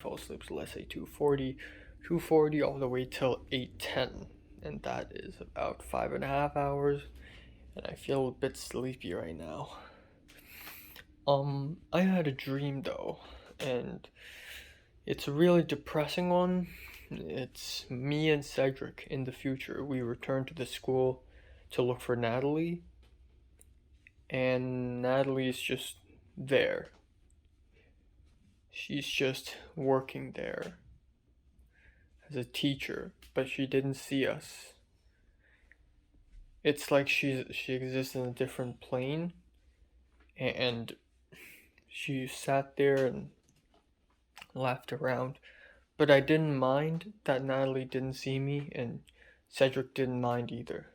fell asleep, so let's say 2:40 all the way till 8:10, and that is about 5.5 hours, and I feel a bit sleepy right now. I had a dream though, and it's a really depressing one. It's me and Cedric in the future. We return to the school to look for Natalie, and Natalie's just there. She's just working there as a teacher, but she didn't see us. It's like she exists in a different plane, and she sat there and laughed around. But I didn't mind that Natalie didn't see me, and Cedric didn't mind either,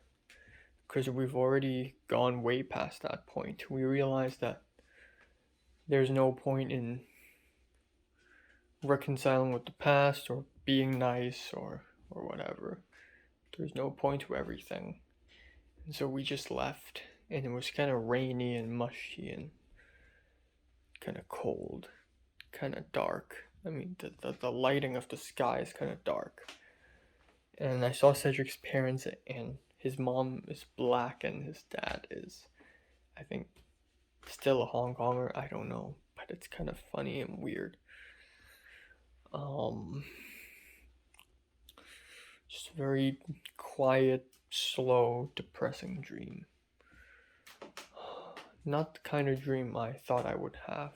because we've already gone way past that point. We realized that there's no point in reconciling with the past or being nice or whatever. There's no point to everything. And so we just left, and it was kind of rainy and mushy and kind of cold, kind of dark. I mean, the lighting of the sky is kind of dark. And I saw Cedric's parents, and his mom is black and his dad is, I think, still a Hong Konger. I don't know, but it's kind of funny and weird. Just a very quiet, slow, depressing dream. Not the kind of dream I thought I would have.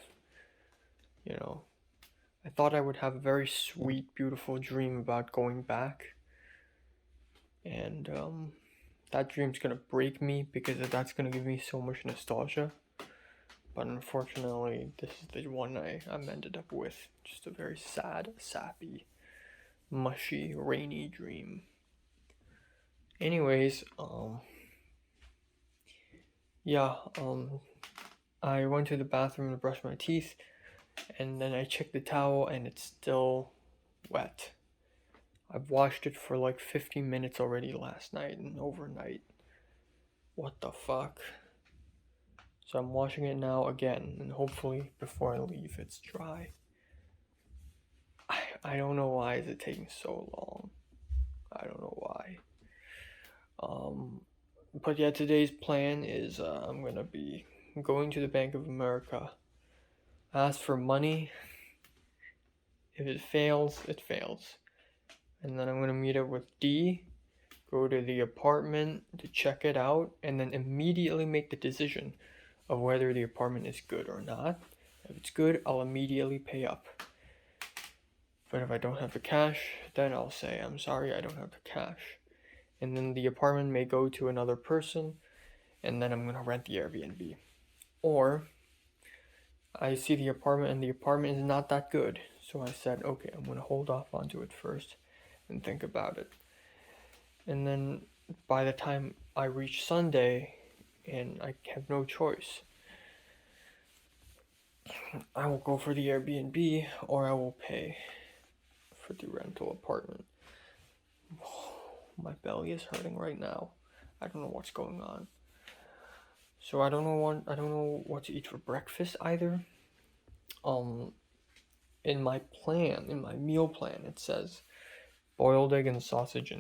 I thought I would have a very sweet, beautiful dream about going back. And that dream's gonna break me because that's gonna give me so much nostalgia. But unfortunately, this is the one I'm ended up with. Just a very sad, sappy, mushy, rainy dream. Anyways, I went to the bathroom to brush my teeth, and then I checked the towel and it's still wet. I've washed it for like 15 minutes already last night and overnight. What the fuck? So I'm washing it now again, and hopefully before I leave it's dry. I don't know why is it taking so long. I don't know why. But yeah, today's plan is I'm gonna be going to the Bank of America, ask for money. If it fails, it fails. And then I'm gonna meet up with D, go to the apartment to check it out, and then immediately make the decision of whether the apartment is good or not. If it's good, I'll immediately pay up. But if I don't have the cash, then I'll say, I'm sorry, I don't have the cash. And then the apartment may go to another person, and then I'm gonna rent the Airbnb. Or I see the apartment and the apartment is not that good, so I said, okay, I'm gonna hold off onto it first and think about it. And then by the time I reach Sunday and I have no choice, I will go for the Airbnb or I will pay for the rental apartment. My belly is hurting right now. I don't know what's going on. So I don't know what to eat for breakfast either. In my meal plan, it says boiled egg and sausage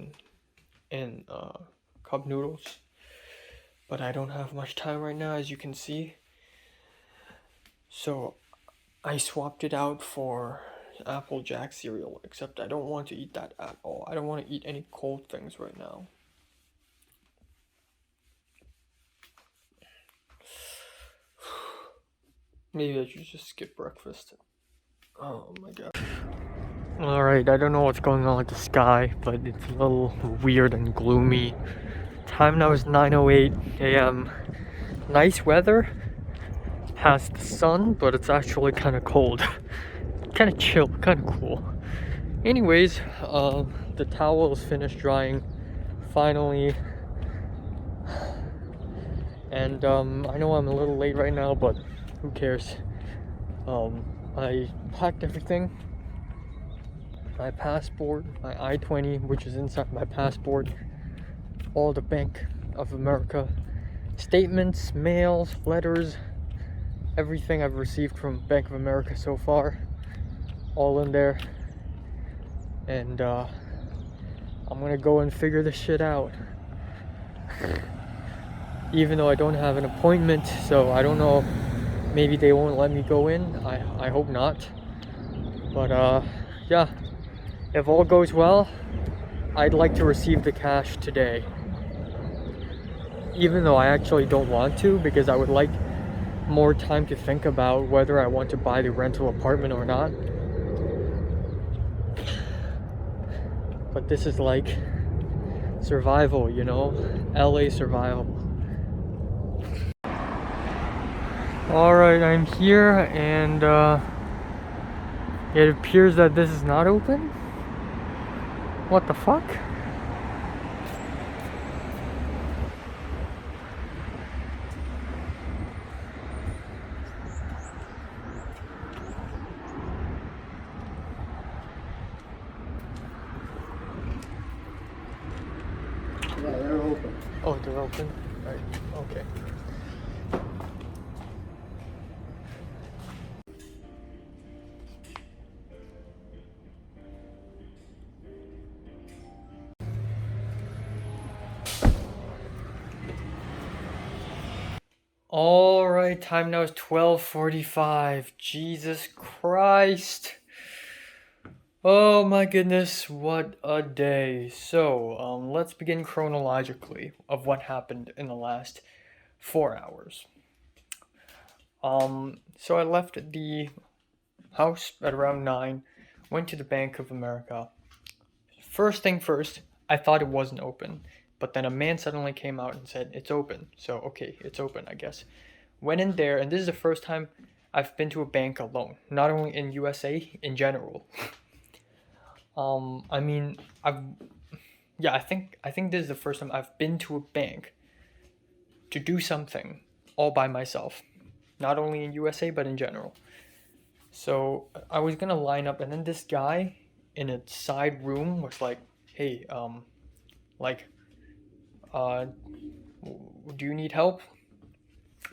and cup noodles. But I don't have much time right now, as you can see. So I swapped it out for Apple Jack cereal, except I don't want to eat that at all. I don't want to eat any cold things right now. Maybe I should just skip breakfast. Oh my god. Alright, I don't know what's going on with the sky, but it's a little weird and gloomy. Time now is 9:08 a.m. Nice weather. Has the sun, but it's actually kind of cold. Kind of chill, kind of cool. Anyways, the towel is finished drying finally, and I know I'm a little late right now, but who cares. I packed everything, my passport, my I-20, which is inside my passport, all the Bank of America statements, mails, letters, everything I've received from Bank of America so far. all in there, and I'm gonna go and figure this shit out. Even though I don't have an appointment, so I don't know, maybe they won't let me go in. I hope not. But yeah, if all goes well, I'd like to receive the cash today. Even though I actually don't want to, because I would like more time to think about whether I want to buy the rental apartment or not. But this is like survival, you know? LA survival. Alright, I'm here, and it appears that this is not open. What the fuck? Yeah, they're open. Oh, they're open? Right, okay. Alright, time now is 12:45. Jesus Christ. Oh my goodness, what a day. So, let's begin chronologically of what happened in the last 4 hours. So I left the house at around 9, went to the Bank of America. First thing first, I thought it wasn't open, but then a man suddenly came out and said, it's open. So, okay, it's open, I guess. Went in there, and this is the first time I've been to a bank alone, not only in USA, in general. I mean, I think this is the first time I've been to a bank to do something all by myself, not only in USA but in general. So I was gonna line up, and then this guy in a side room was like, "Hey, like, do you need help?"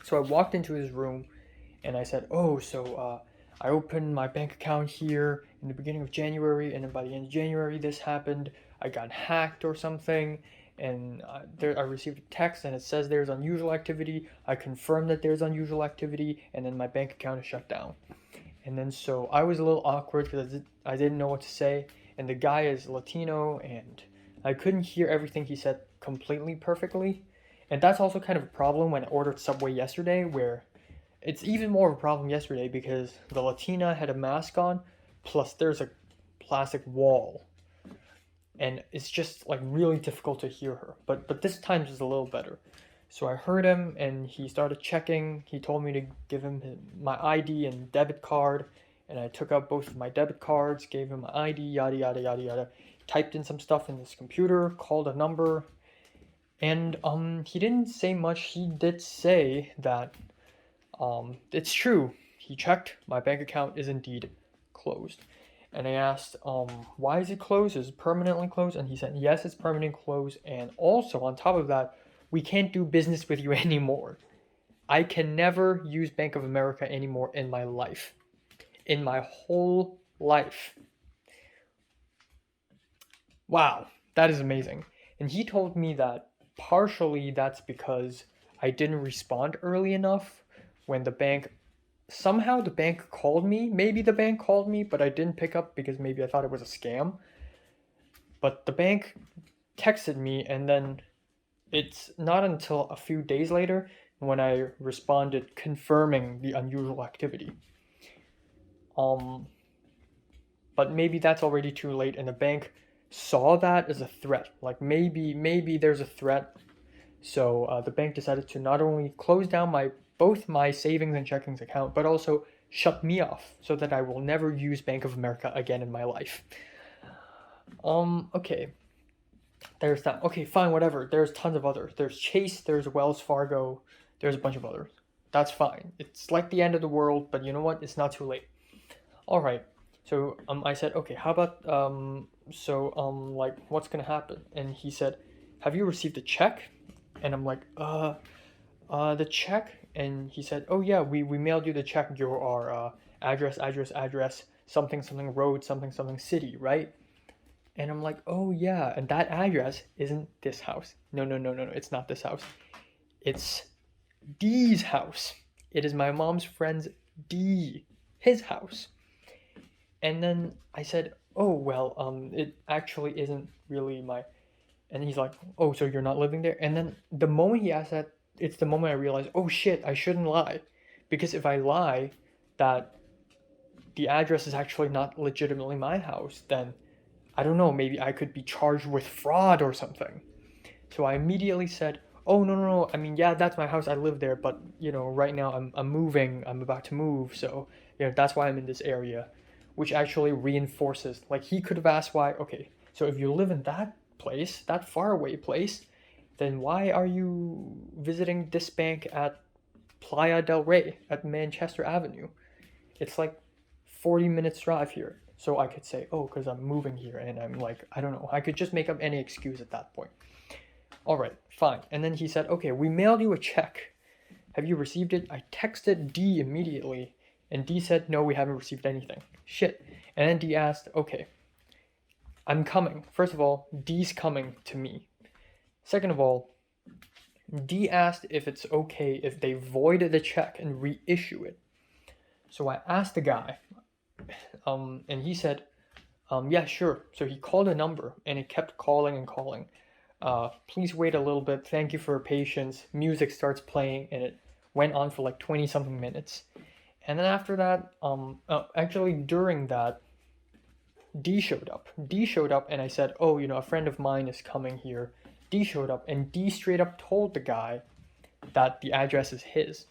So I walked into his room, and I said, "Oh, so I opened my bank account here in the beginning of January, and then by the end of January, this happened. I got hacked or something, and I received a text, and it says there's unusual activity. I confirmed that there's unusual activity, and then my bank account is shut down." And then so I was a little awkward because I didn't know what to say, and the guy is Latino, and I couldn't hear everything he said completely perfectly. And that's also kind of a problem when I ordered Subway yesterday, where it's even more of a problem yesterday because the Latina had a mask on, plus there's a plastic wall, and it's just like really difficult to hear her. But this time is a little better. So I heard him, and he started checking. He told me to give him my ID and debit card, and I took out both of my debit cards, gave him my ID, yada yada yada yada. Typed in some stuff in his computer, called a number, and he didn't say much. He did say that it's true. He checked. My bank account is indeed closed. And I asked, why is it closed? Is it permanently closed? And he said, yes, it's permanently closed. And also, on top of that, we can't do business with you anymore. I can never use Bank of America anymore in my life. In my whole life. Wow, that is amazing. And he told me that partially that's because I didn't respond early enough when the bank called me. Maybe the bank called me, but I didn't pick up because maybe I thought it was a scam. But the bank texted me, and then it's not until a few days later when I responded confirming the unusual activity. But maybe that's already too late, and the bank saw that as a threat. Like maybe there's a threat. So the bank decided to not only close down both my savings and checkings account, but also shut me off so that I will never use Bank of America again in my life. Okay. There's that. Okay, fine, whatever. There's tons of others. There's Chase, there's Wells Fargo, there's a bunch of others. That's fine. It's like the end of the world, but you know what? It's not too late. All right. So I said, okay, how about like what's gonna happen? And he said, have you received a check? And I'm like, the check? And he said, oh yeah, we mailed you the check. Your address. something something road, something something city, right? And I'm like, oh yeah, and that address isn't this house. No, no, no, no, no, it's not this house. It's D's house. It is my mom's friend's D, his house. And then I said, oh well, it actually isn't really my. And he's like, oh, so you're not living there? And then the moment he asked that, it's the moment I realized, oh shit, I shouldn't lie, because if I lie that the address is actually not legitimately my house, then I don't know, maybe I could be charged with fraud or something. So I immediately said, "Oh no, no, no. I mean, yeah, that's my house. I live there, but right now I'm moving. I'm about to move, so that's why I'm in this area," which actually reinforces. Like he could have asked why. Okay, so if you live in that place, that faraway place, then why are you visiting this bank at Playa del Rey at Manchester Avenue? It's like 40 minutes drive here. So I could say, oh, because I'm moving here and I'm like, I don't know. I could just make up any excuse at that point. All right, fine. And then he said, okay, we mailed you a check. Have you received it? I texted D immediately, and D said, no, we haven't received anything. Shit. And then D asked, okay, I'm coming. First of all, D's coming to me. Second of all, D asked if it's okay if they void the check and reissue it. So I asked the guy, and he said, yeah, sure. So he called a number, and it kept calling and calling. Please wait a little bit. Thank you for your patience. Music starts playing, and it went on for like 20 something minutes. And then after that, actually during that, D showed up. D showed up, and I said, oh, a friend of mine is coming here. D showed up, and D straight up told the guy that the address is his.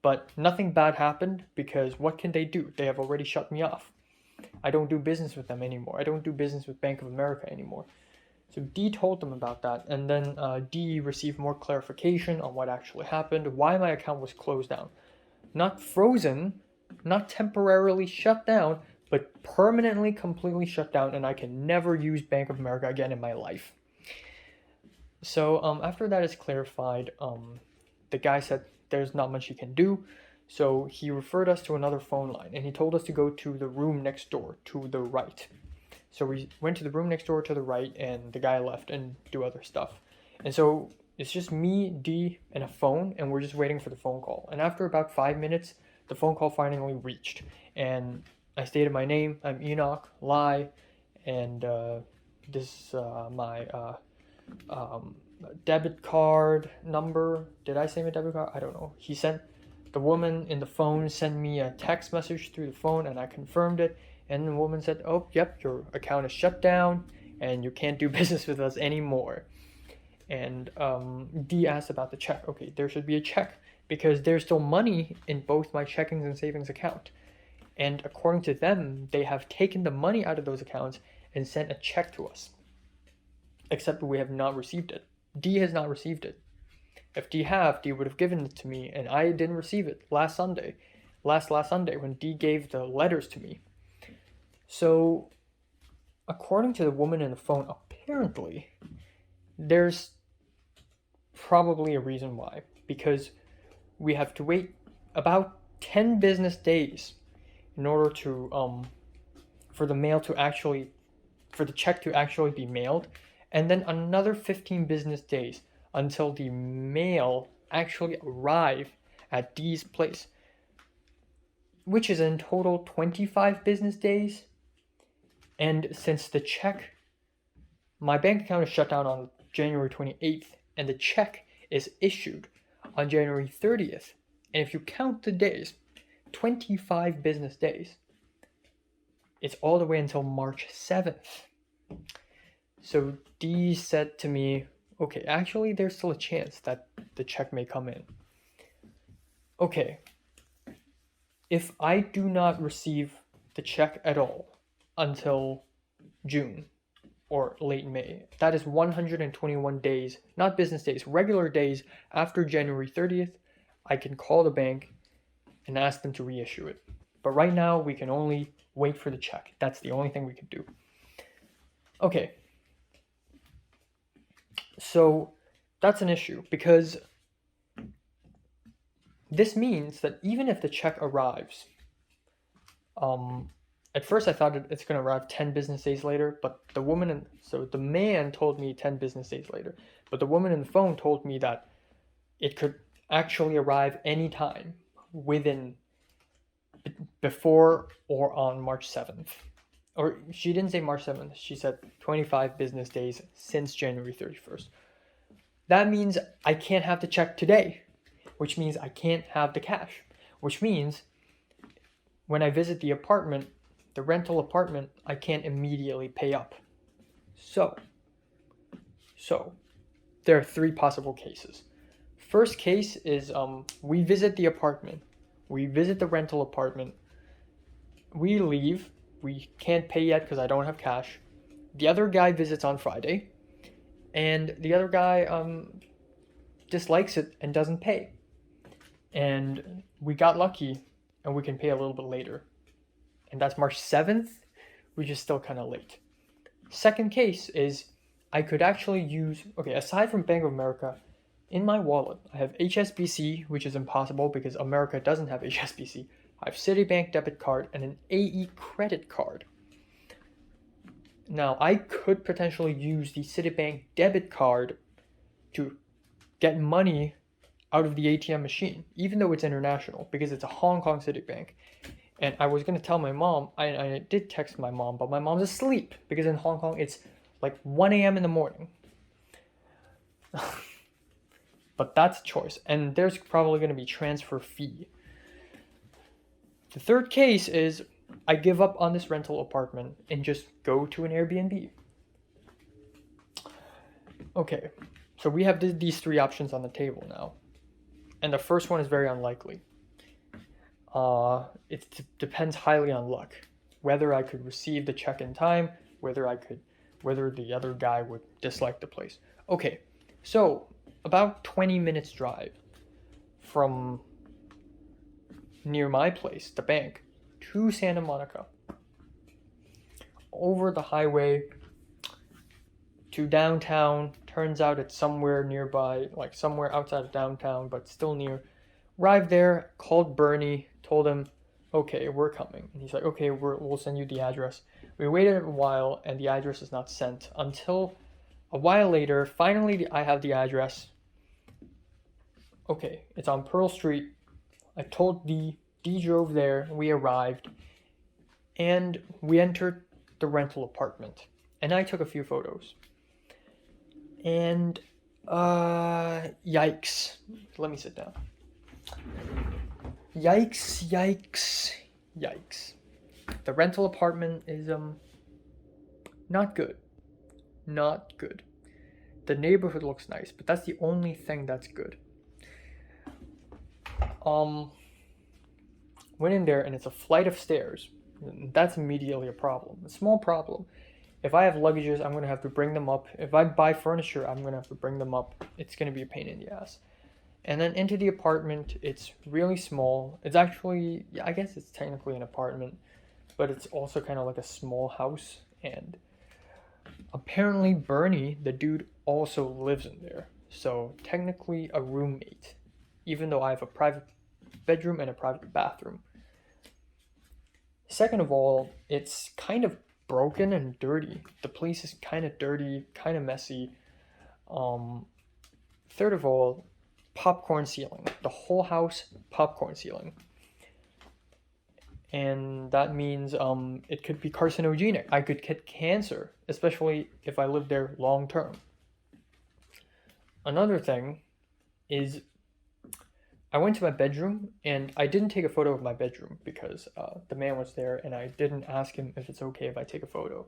But nothing bad happened, because what can they do? They have already shut me off. I don't do business with them anymore. I don't do business with Bank of America anymore. So D told them about that, and then D received more clarification on what actually happened, why my account was closed down. Not frozen, not temporarily shut down, but permanently, completely shut down, and I can never use Bank of America again in my life. So after that is clarified, the guy said there's not much he can do, so he referred us to another phone line, and he told us to go to the room next door, to the right. So we went to the room next door to the right, and the guy left and do other stuff. And so it's just me, D, and a phone, and we're just waiting for the phone call. And after about 5 minutes, the phone call finally reached. And I stated my name. I'm Enoch Lai, and this is my debit card number. Did I say my debit card? I don't know. The woman in the phone sent me a text message through the phone, and I confirmed it. And the woman said, oh, yep, your account is shut down and you can't do business with us anymore. And D asked about the check. Okay, there should be a check because there's still money in both my checkings and savings account. And according to them, they have taken the money out of those accounts and sent a check to us. Except we have not received it. D has not received it. If D would have given it to me, and I didn't receive it last Sunday when D gave the letters to me. So, according to the woman in the phone, apparently, there's probably a reason why. Because we have to wait about 10 business days in order to, for the check to actually be mailed. And then another 15 business days until the mail actually arrive at D's place. Which is in total 25 business days. And since my bank account is shut down on January 28th, and the check is issued on January 30th, and if you count the days, 25 business days, it's all the way until March 7th. So D said to me, okay, actually there's still a chance that the check may come in. Okay, if I do not receive the check at all until June or late May, that is 121 days, not business days, regular days after January 30th, I can call the bank and ask them to reissue it. But right now, we can only wait for the check. That's the only thing we can do. Okay. So that's an issue because this means that even if the check arrives At first I thought it's going to arrive 10 business days later, but the man told me 10 business days later, but the woman in the phone told me that it could actually arrive anytime within, before or on March 7th. Or she didn't say March 7th, she said 25 business days since January 31st. That means I can't have the check today, which means I can't have the cash, which means when I visit the apartment, the rental apartment, I can't immediately pay up. So there are three possible cases. First case is we visit the apartment, we visit the rental apartment, we leave, we can't pay yet because I don't have cash. The other guy visits on Friday, and the other guy dislikes it and doesn't pay. And we got lucky, and we can pay a little bit later. And that's March 7th, which is still kind of late. Second case is I could actually use, aside from Bank of America, in my wallet, I have HSBC, which is impossible because America doesn't have HSBC. I have Citibank debit card and an AE credit card. Now, I could potentially use the Citibank debit card to get money out of the ATM machine, even though it's international, because it's a Hong Kong Citibank. And I was going to tell my mom, I did text my mom, but my mom's asleep because in Hong Kong it's like 1 a.m. in the morning. But that's a choice, and there's probably going to be transfer fee. The third case is I give up on this rental apartment and just go to an Airbnb. Okay, so we have these three options on the table now, and the first one is very unlikely. It depends highly on luck, whether I could receive the check in time, whether the other guy would dislike the place. Okay, so about 20 minutes drive from near my place, the bank, to Santa Monica, over the highway to downtown. Turns out it's somewhere nearby, like somewhere outside of downtown, but still near. Arrived there, called Bernie, told him, okay, we're coming. And he's like, okay, we'll send you the address. We waited a while, and the address is not sent until a while later. Finally, I have the address. Okay, it's on Pearl Street. I told D drove there, we arrived, and we entered the rental apartment. And I took a few photos. And, yikes. Let me sit down. Yikes. The rental apartment is, not good. Not good. The neighborhood looks nice, but that's the only thing that's good. Went in there and it's a flight of stairs. That's immediately a problem. A small problem. If I have luggages, I'm going to have to bring them up. If I buy furniture, I'm going to have to bring them up. It's going to be a pain in the ass. And then into the apartment, it's really small. It's actually, I guess it's technically an apartment, but it's also kind of like a small house. And apparently Bernie, the dude, also lives in there. So technically a roommate, even though I have a private bedroom and a private bathroom. Second of all, it's kind of broken and dirty. The place is kind of dirty, kind of messy. Third of all, popcorn ceiling. The whole house, popcorn ceiling. And that means it could be carcinogenic. I could get cancer, especially if I live there long term. Another thing is I went to my bedroom and I didn't take a photo of my bedroom because the man was there and I didn't ask him if it's okay if I take a photo.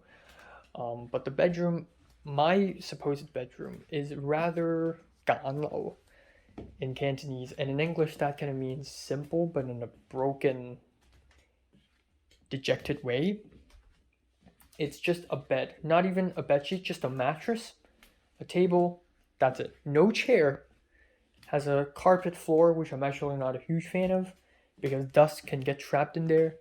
But the bedroom, my supposed bedroom, is rather ganlo in Cantonese, and in English that kind of means simple but in a broken, dejected way. It's just a bed, not even a bedsheet, just a mattress, a table, that's it. No chair. Has a carpet floor, which I'm actually not a huge fan of because dust can get trapped in there.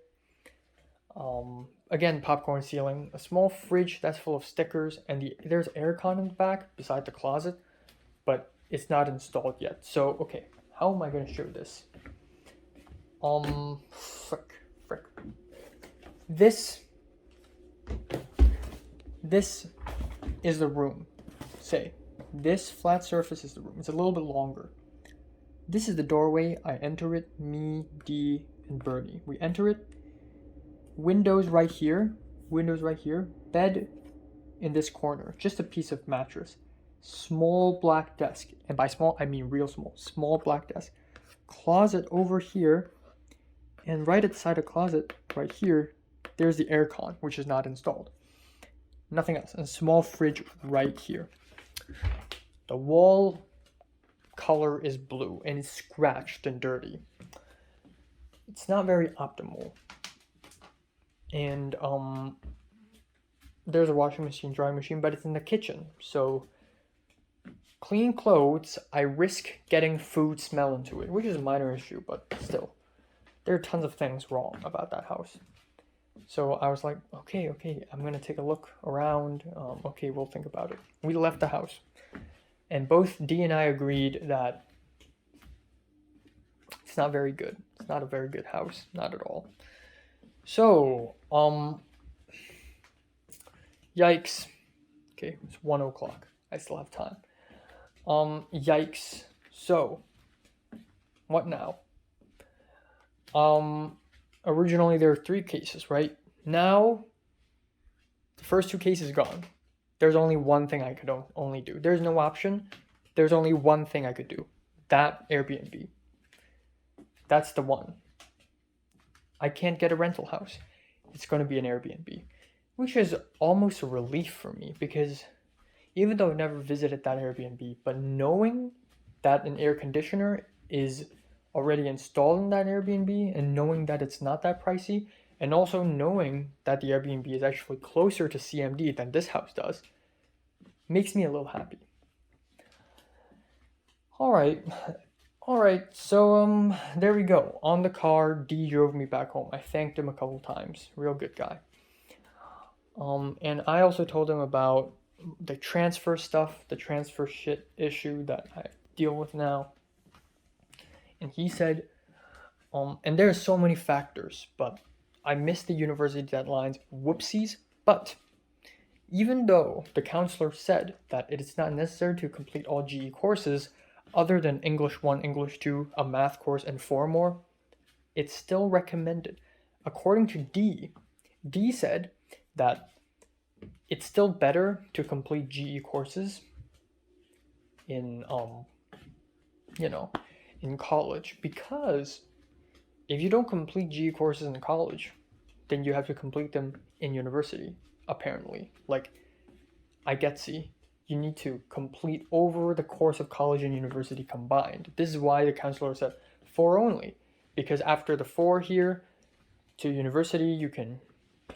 Again, popcorn ceiling, a small fridge that's full of stickers, and there's aircon in the back beside the closet, but it's not installed yet. So, okay, how am I going to show this? Frick. This is the room. Say, this flat surface is the room. It's a little bit longer. This is the doorway. I enter it, me, D, and Bernie. We enter it. Windows right here. Bed in this corner. Just a piece of mattress. Small black desk. And by small, I mean real small. Small black desk. Closet over here. And right at the side of the closet, right here, there's the aircon, which is not installed. Nothing else. And a small fridge right here. The wall color is blue and it's scratched and dirty. It's not very optimal. And there's a washing machine, drying machine, but it's in the kitchen. So clean clothes, I risk getting food smell into it, which is a minor issue, but still. There are tons of things wrong about that house. So I was like, okay, I'm gonna take a look around. Okay, we'll think about it. We left the house. And both D and I agreed that it's not very good. It's not a very good house, not at all. So, yikes. Okay, it's 1 o'clock. I still have time. Yikes. So, what now? Originally there were 3 cases, right? Now, the first 2 cases gone. There's only one thing I could only do. There's no option. There's only one thing I could do. That Airbnb. That's the one. I can't get a rental house. It's going to be an Airbnb. Which is almost a relief for me because even though I've never visited that Airbnb, but knowing that an air conditioner is already installed in that Airbnb and knowing that it's not that pricey, and also knowing that the Airbnb is actually closer to CMD than this house does, makes me a little happy. Alright, so there we go. On the car, D drove me back home. I thanked him a couple times. Real good guy. And I also told him about the transfer stuff, the transfer shit issue that I deal with now. And he said, and there are so many factors, but I missed the university deadlines, whoopsies. But even though the counselor said that it is not necessary to complete all GE courses other than English 1, English 2, a math course, and 4 more, it's still recommended. According to D said that it's still better to complete GE courses in in college, because if you don't complete GE courses in college, then you have to complete them in university, apparently. Like, I get see. You need to complete over the course of college and university combined. This is why the counselor said 4 only, because after the 4 here to university, you can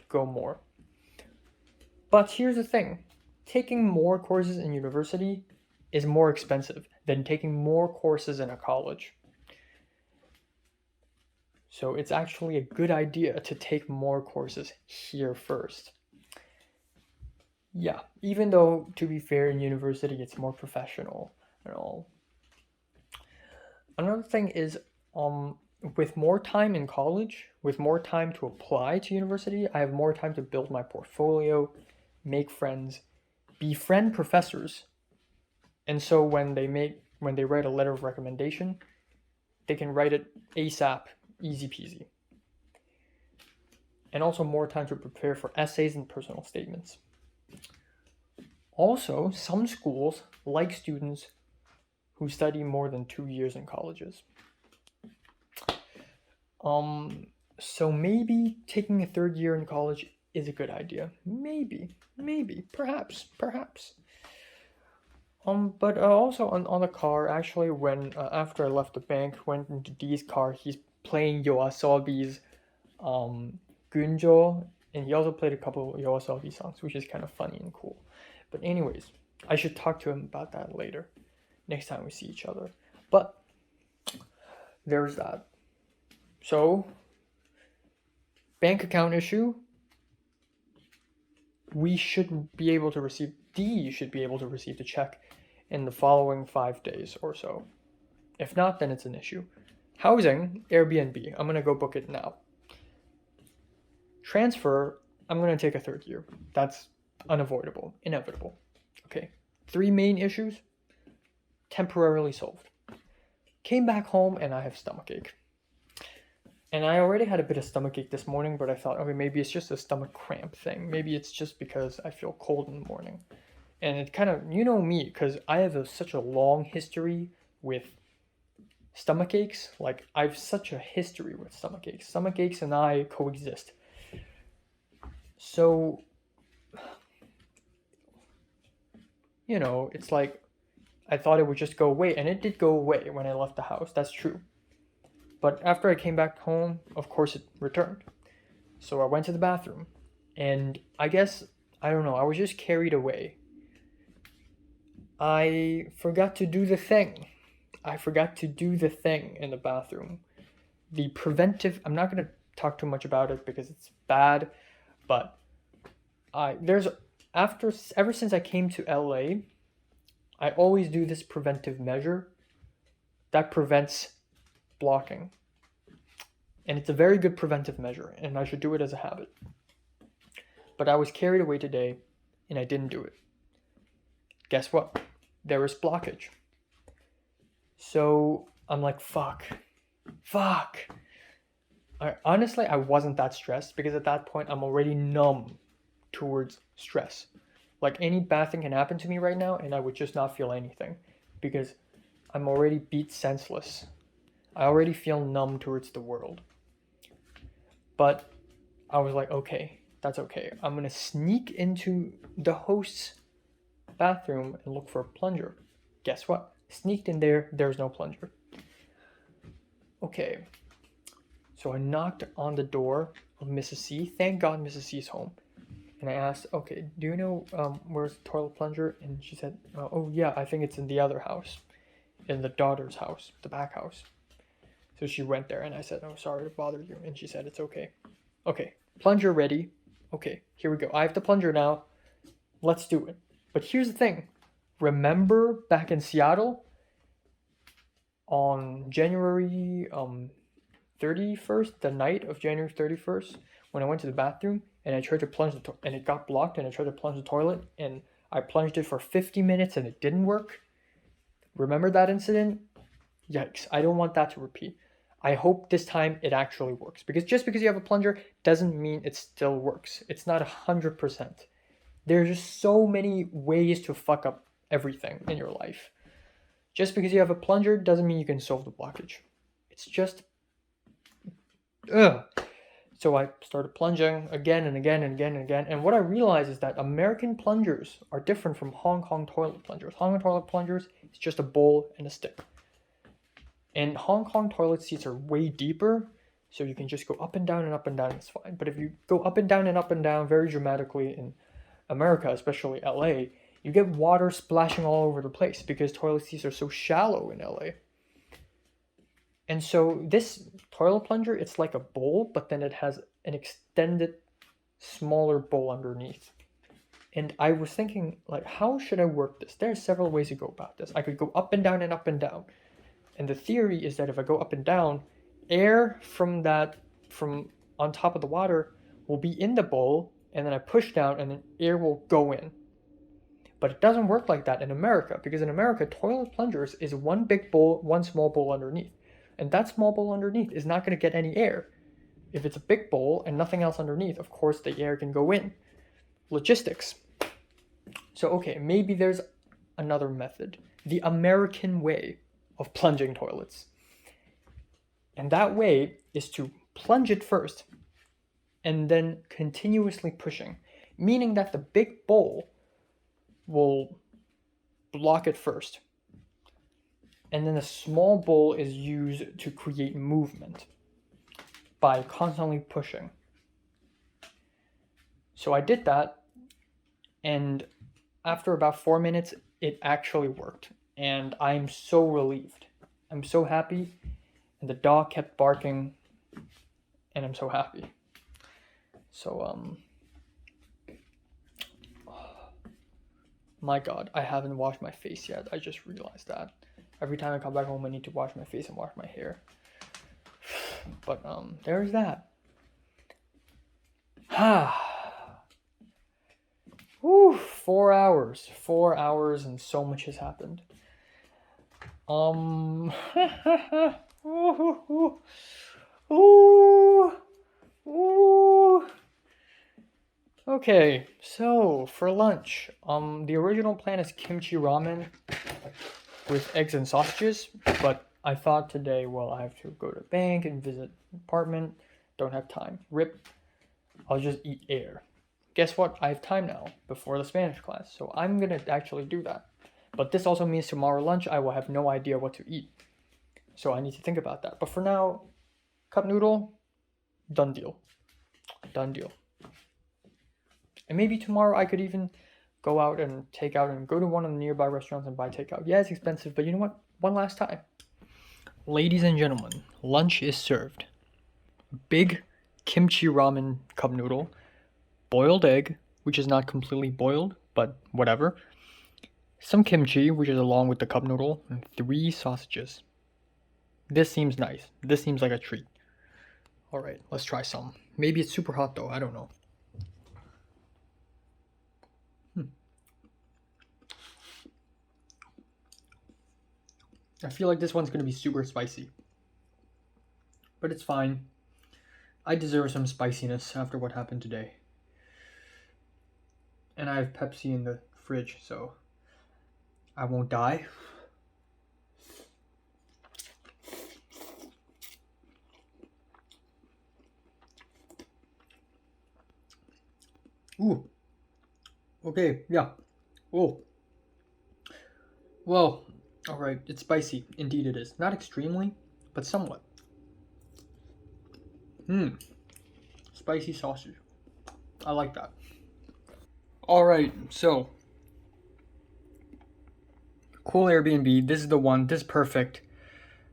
go more. But here's the thing. Taking more courses in university is more expensive than taking more courses in a college. So it's actually a good idea to take more courses here first. Yeah, even though, to be fair, in university it's more professional and all. Another thing is, with more time in college, with more time to apply to university, I have more time to build my portfolio, make friends, befriend professors. And so when they write a letter of recommendation, they can write it ASAP, easy peasy. And also more time to prepare for essays and personal statements. Also, some schools like students who study more than 2 years in colleges. So maybe taking a 3rd year in college is a good idea. Maybe, perhaps. But also on the car, actually, when after I left the bank, went into D's car, he's playing YOASOBI's Gunjo, and he also played a couple of YOASOBI songs, which is kind of funny and cool. But anyways, I should talk to him about that later, next time we see each other. But there's that. So, bank account issue. D should be able to receive the check in the following 5 days or so. If not, then it's an issue. Housing, Airbnb. I'm gonna go book it now. Transfer, I'm going to take a third year. That's unavoidable, inevitable. Okay. 3 main issues, temporarily solved. Came back home and I have stomachache. And I already had a bit of stomachache this morning, but I thought, okay, maybe it's just a stomach cramp thing. Maybe it's just because I feel cold in the morning. And it kind of, you know me, because I have such a long history with stomach aches. Like, I have such a history with stomach aches. Stomach aches and I coexist. So, you know, it's like I thought it would just go away, and it did go away when I left the house. That's true. But after I came back home, of course, it returned. So I went to the bathroom, and I guess, I don't know, I was just carried away. I forgot to do the thing. I forgot to do the thing in the bathroom. The preventive, I'm not going to talk too much about it because it's bad, but ever since I came to LA, I always do this preventive measure that prevents blocking. And it's a very good preventive measure, and I should do it as a habit. But I was carried away today, and I didn't do it. Guess what? There was blockage. So I'm like, fuck. Honestly, I wasn't that stressed because at that point I'm already numb towards stress. Like, any bad thing can happen to me right now and I would just not feel anything because I'm already beat senseless. I already feel numb towards the world. But I was like, okay, that's okay. I'm gonna sneak into the host's bathroom and look for a plunger. Guess what? Sneaked in there, there's no plunger. Okay, so I knocked on the door of Mrs. C. Thank God Mrs. C is home. And I asked, okay, do you know where's the toilet plunger? And she said, oh yeah, I think it's in the other house, in the daughter's house, the back house. So she went there and I said, oh, sorry to bother you. And she said, it's okay. Okay, plunger ready. Okay, here we go. I have the plunger now. Let's do it. But here's the thing. Remember back in Seattle on January 31st, the night of January 31st, when I went to the bathroom and I tried to plunge and it got blocked, and I tried to plunge the toilet and I plunged it for 50 minutes and it didn't work? Remember that incident? Yikes, I don't want that to repeat. I hope this time it actually works, because just because you have a plunger doesn't mean it still works. It's not 100%. There's just so many ways to fuck up everything in your life. Just because you have a plunger doesn't mean you can solve the blockage. It's just... ugh. So I started plunging again and again and again and again. And what I realized is that American plungers are different from Hong Kong toilet plungers. Hong Kong toilet plungers is just a bowl and a stick. And Hong Kong toilet seats are way deeper, so you can just go up and down and up and down, it's fine. But if you go up and down very dramatically in America, especially LA, you get water splashing all over the place because toilet seats are so shallow in LA. And so this toilet plunger, it's like a bowl, but then it has an extended, smaller bowl underneath. And I was thinking, like, how should I work this? There are several ways to go about this. I could go up and down and up and down. And the theory is that if I go up and down, air from on top of the water will be in the bowl, and then I push down and then air will go in. But it doesn't work like that in America, because in America, toilet plungers is one big bowl, one small bowl underneath. And that small bowl underneath is not going to get any air. If it's a big bowl and nothing else underneath, of course the air can go in. Logistics. So okay, maybe there's another method. The American way of plunging toilets. And that way is to plunge it first and then continuously pushing, meaning that the big bowl will block it first. And then the small bowl is used to create movement by constantly pushing. So I did that, and after about 4 minutes, it actually worked. And I'm so relieved. I'm so happy. And the dog kept barking. And I'm so happy. So, my God, I haven't washed my face yet. I just realized that. Every time I come back home, I need to wash my face and wash my hair. But, there's that. Whew, 4 hours. 4 hours and so much has happened. Ooh, ooh, ooh. Okay, so for lunch, the original plan is kimchi ramen with eggs and sausages, but I thought today, well, I have to go to the bank and visit an apartment. Don't have time. Rip. I'll just eat air. Guess what? I have time now before the Spanish class, so I'm gonna actually do that. But this also means tomorrow lunch I will have no idea what to eat. So I need to think about that. But for now, cup noodle, done deal. Done deal. And maybe tomorrow I could even go out and take out and go to one of the nearby restaurants and buy takeout. Yeah, it's expensive, but you know what? One last time. Ladies and gentlemen, lunch is served. Big kimchi ramen cup noodle, boiled egg, which is not completely boiled, but whatever. Some kimchi, which is along with the cup noodle, and 3 sausages. This seems nice. This seems like a treat. Alright, let's try some. Maybe it's super hot though, I don't know. I feel like this one's gonna be super spicy. But it's fine. I deserve some spiciness after what happened today. And I have Pepsi in the fridge, so I won't die. Ooh. Okay, yeah. Oh. Well, alright, it's spicy. Indeed it is. Not extremely, but somewhat. Spicy sausage. I like that. Alright, so. Cool Airbnb, this is the one. This is perfect.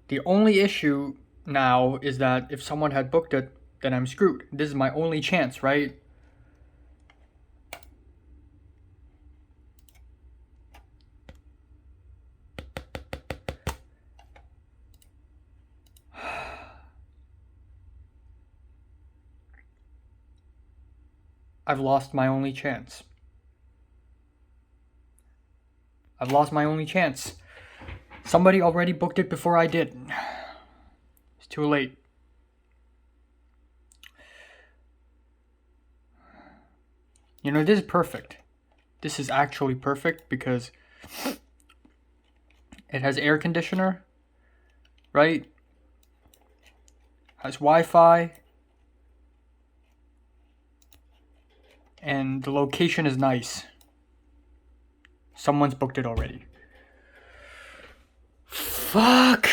The only issue now is that if someone had booked it, then I'm screwed. This is my only chance, right? I've lost my only chance. I've lost my only chance. Somebody already booked it before I did. It's too late. You know, this is perfect. This is actually perfect because it has air conditioner, right? Has Wi-Fi. And the location is nice. Someone's booked it already. Fuck!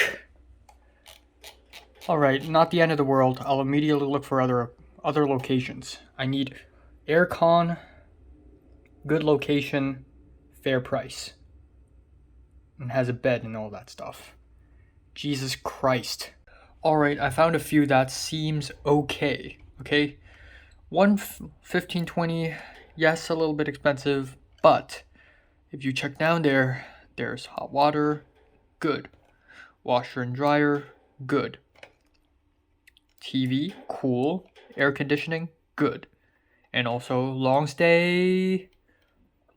Alright, not the end of the world. I'll immediately look for other locations. I need aircon, good location, fair price. And has a bed and all that stuff. Jesus Christ. Alright, I found a few that seems okay. Okay? 1520, yes, a little bit expensive, but if you check down there, there's hot water, good. Washer and dryer, good. TV, cool. Air conditioning, good. And also long stay.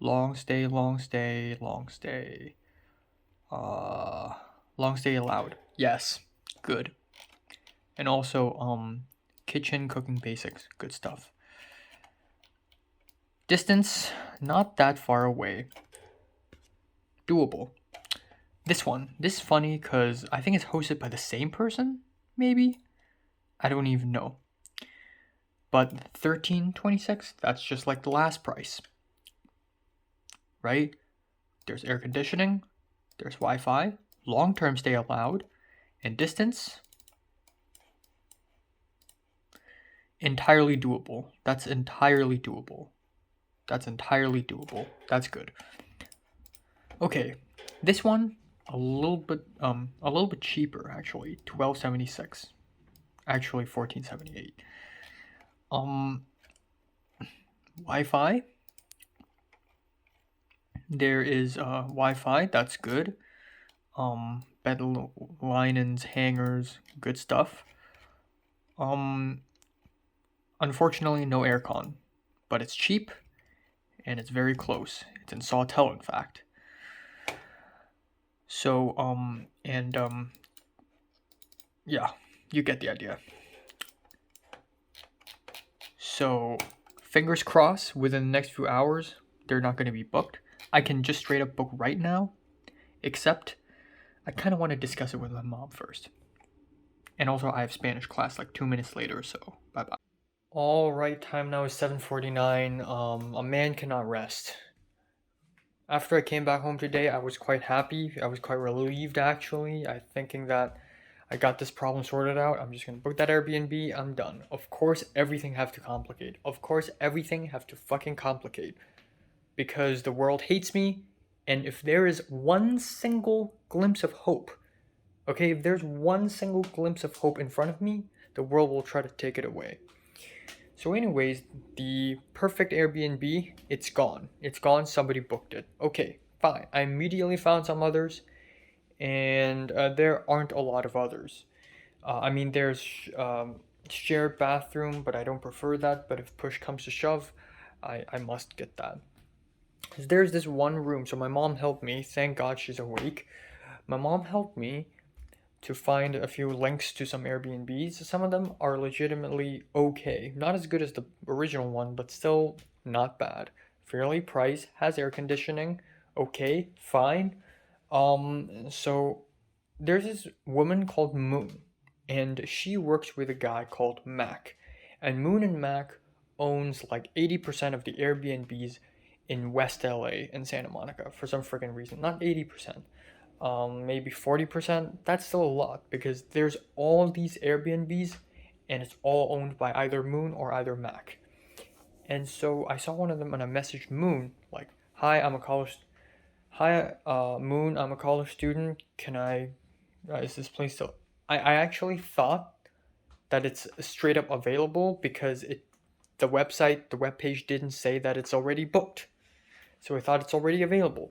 Long stay allowed. Yes, good. And also kitchen cooking basics, good stuff. Distance, not that far away. Doable. This is funny because I think it's hosted by the same person, maybe? I don't even know. But $13.26, that's just like the last price. Right? There's air conditioning, there's Wi-Fi, long-term stay allowed, and distance, entirely doable. That's entirely doable. That's good. Okay, this one a little bit cheaper actually. $12.76. Actually $14.78. Wi-Fi. There is Wi-Fi. That's good. Bed linens, hangers, good stuff. Unfortunately, no aircon, but it's cheap and it's very close. It's in Sawtell, in fact. So, yeah, you get the idea. So, fingers crossed, within the next few hours, they're not going to be booked. I can just straight up book right now, except I kind of want to discuss it with my mom first. And also, I have Spanish class like 2 minutes later, so bye bye. All right, time now is 7:49. A man cannot rest. After I came back home today, I was quite happy. I was quite relieved, actually. I thinking that I got this problem sorted out. I'm just gonna book that Airbnb. I'm done. Of course, everything have to complicate. Of course, everything have to fucking complicate, because the world hates me. And if there is one single glimpse of hope, okay, if there's one single glimpse of hope in front of me, the world will try to take it away. So anyways, the perfect Airbnb, it's gone. It's gone, somebody booked it. Okay, fine. I immediately found some others, and there aren't a lot of others. I mean, there's shared bathroom, but I don't prefer that. But if push comes to shove, I must get that. There's this one room, so my mom helped me. Thank God she's awake. My mom helped me to find a few links to some Airbnbs. Some of them are legitimately okay. Not as good as the original one, but still not bad. Fairly priced, has air conditioning. Okay, fine. So there's this woman called Moon, and she works with a guy called Mac. And Moon and Mac owns like 80% of the Airbnbs in West LA and Santa Monica for some freaking reason. Not 80%. Maybe 40%. That's still a lot because there's all these Airbnbs and it's all owned by either Moon or either Mac. And so I saw one of them and I messaged Moon like, "Hi, Moon, I'm a college student. Can I is this place still?" I actually thought that it's straight up available because the web page didn't say that it's already booked. So I thought it's already available.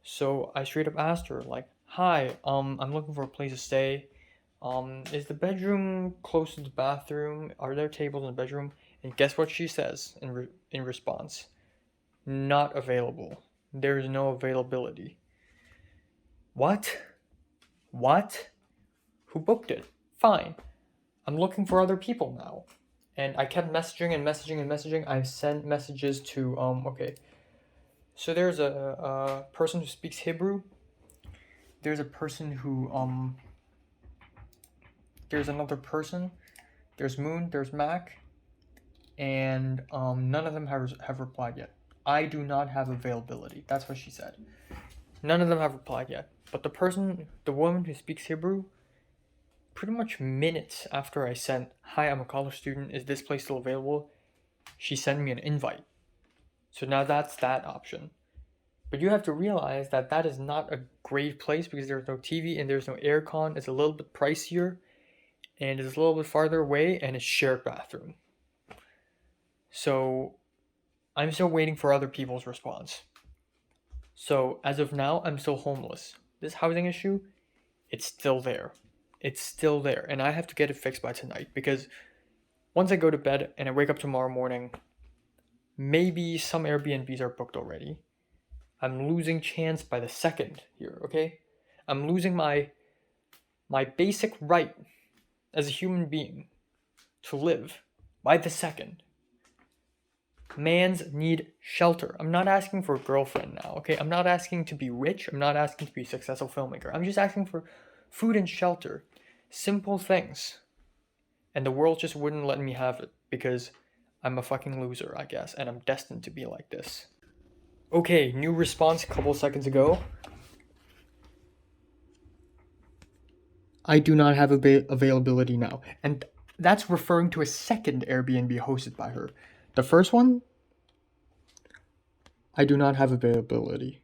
So I straight up asked her like, "Hi, I'm looking for a place to stay. Is the bedroom close to the bathroom? Are there tables in the bedroom?" And guess what she says in response? "Not available. There is no availability." What? What? Who booked it? Fine. I'm looking for other people now. And I kept messaging and messaging and messaging. I've sent messages to okay. So there's a person who speaks Hebrew. There's a person who there's another person. There's Moon, there's Mac, and none of them have replied yet. "I do not have availability." That's what she said. None of them have replied yet. But the woman who speaks Hebrew, pretty much minutes after I sent, "Hi, I'm a college student. Is this place still available?" she sent me an invite. So now that's that option. But you have to realize that that is not a great place because there's no TV and there's no aircon. It's a little bit pricier and it's a little bit farther away and it's shared bathroom. So I'm still waiting for other people's response. So as of now, I'm still homeless. This housing issue, it's still there. It's still there. And I have to get it fixed by tonight because once I go to bed and I wake up tomorrow morning, maybe some Airbnbs are booked already. I'm losing chance by the second here, okay? I'm losing my basic right as a human being to live by the second. Mans need shelter. I'm not asking for a girlfriend now, okay? I'm not asking to be rich. I'm not asking to be a successful filmmaker. I'm just asking for food and shelter. Simple things. And the world just wouldn't let me have it because I'm a fucking loser, I guess, and I'm destined to be like this. Okay, new response a couple seconds ago. "I do not have availability now." And that's referring to a second Airbnb hosted by her. The first one, "I do not have availability."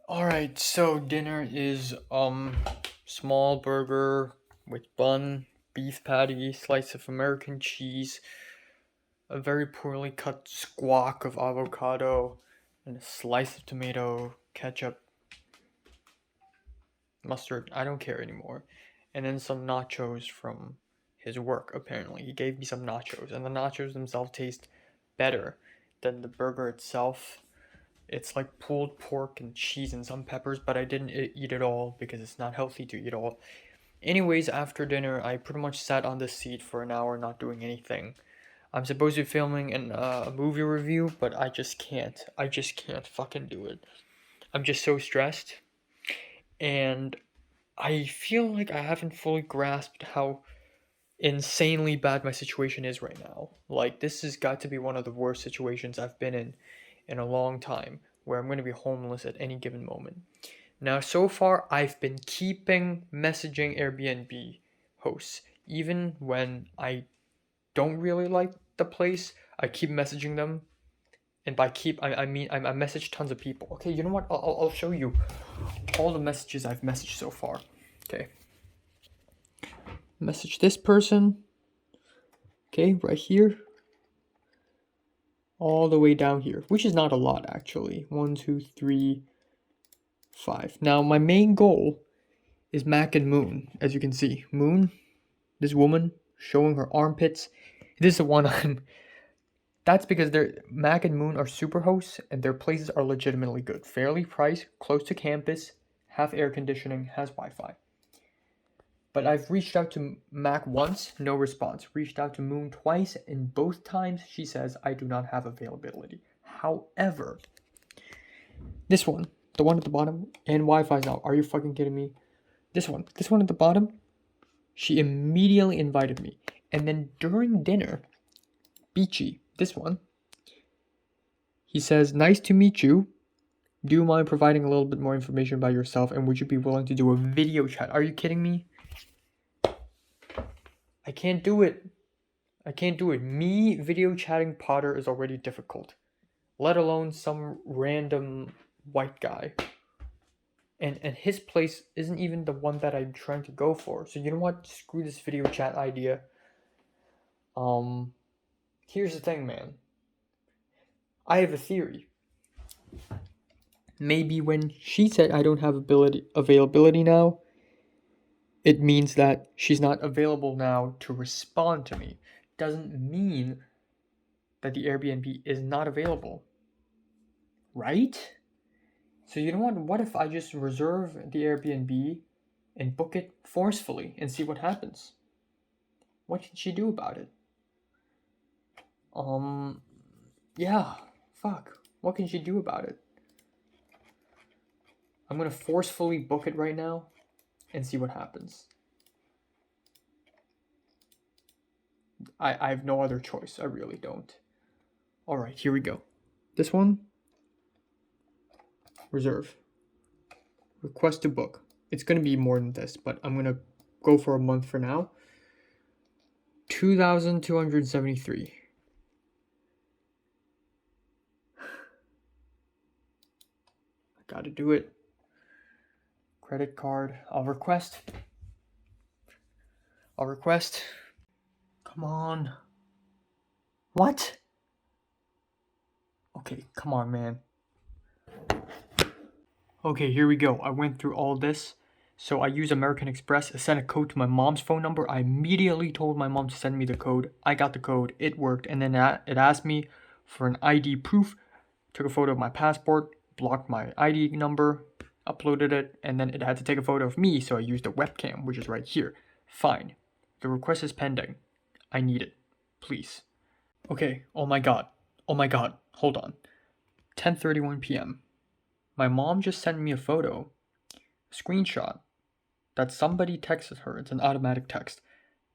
All right, so dinner is small burger, with bun, beef patty, slice of American cheese, a very poorly cut squawk of avocado, and a slice of tomato, ketchup, mustard, I don't care anymore. And then some nachos from his work, apparently. He gave me some nachos, and the nachos themselves taste better than the burger itself. It's like pulled pork and cheese and some peppers, but I didn't eat it all because it's not healthy to eat all. Anyways, after dinner, I pretty much sat on the seat for an hour not doing anything. I'm supposed to be filming a movie review, but I just can't. I just can't fucking do it. I'm just so stressed. And I feel like I haven't fully grasped how insanely bad my situation is right now. Like, this has got to be one of the worst situations I've been in a long time, where I'm going to be homeless at any given moment. Now, so far, I've been keeping messaging Airbnb hosts, even when I don't really like the place. I keep messaging them, and by keep, I mean I message tons of people. Okay, you know what? I'll show you all the messages I've messaged so far. Okay, message this person. Okay, right here, all the way down here, which is not a lot actually. 1, 2, 3, 5. Now my main goal is Mac and Moon. As you can see, Moon, this woman showing her armpits. This is the one I'm. That's because Mac and Moon are super hosts and their places are legitimately good. Fairly priced, close to campus, have air conditioning, has Wi-Fi. But I've reached out to Mac once, no response. Reached out to Moon twice, and both times she says I do not have availability. However, this one, the one at the bottom, and Wi-Fi's out. Are you fucking kidding me? This one at the bottom, she immediately invited me. And then during dinner, Beachy, this one, he says, nice to meet you. Do you mind providing a little bit more information about yourself, and would you be willing to do a video chat? Are you kidding me? I can't do it. Me video chatting Potter is already difficult, let alone some random white guy. And his place isn't even the one that I'm trying to go for. So you know what? Screw this video chat idea. Here's the thing, man. I have a theory. Maybe when she said I don't have availability now, it means that she's not available now to respond to me. Doesn't mean that the Airbnb is not available. Right? So you know what? What if I just reserve the Airbnb and book it forcefully and see what happens? What can she do about it? Yeah, fuck. What can she do about it? I'm gonna forcefully book it right now and see what happens. I have no other choice. I really don't. Alright, here we go. This one, reserve. Request to book. It's gonna be more than this, but I'm gonna go for a month for now. 2,273. I gotta do it. Credit card. I'll request. Come on. What? Okay, come on, man. Okay, here we go. I went through all this. So I use American Express. I sent a code to my mom's phone number. I immediately told my mom to send me the code. I got the code. It worked. And then it asked me for an ID proof. Took a photo of my passport. Blocked my ID number. Uploaded it. And then it had to take a photo of me. So I used a webcam, which is right here. Fine. The request is pending. I need it. Please. Okay. Oh my god. Hold on. 10:31 p.m. My mom just sent me a photo. Screenshot. That somebody texted her. It's an automatic text.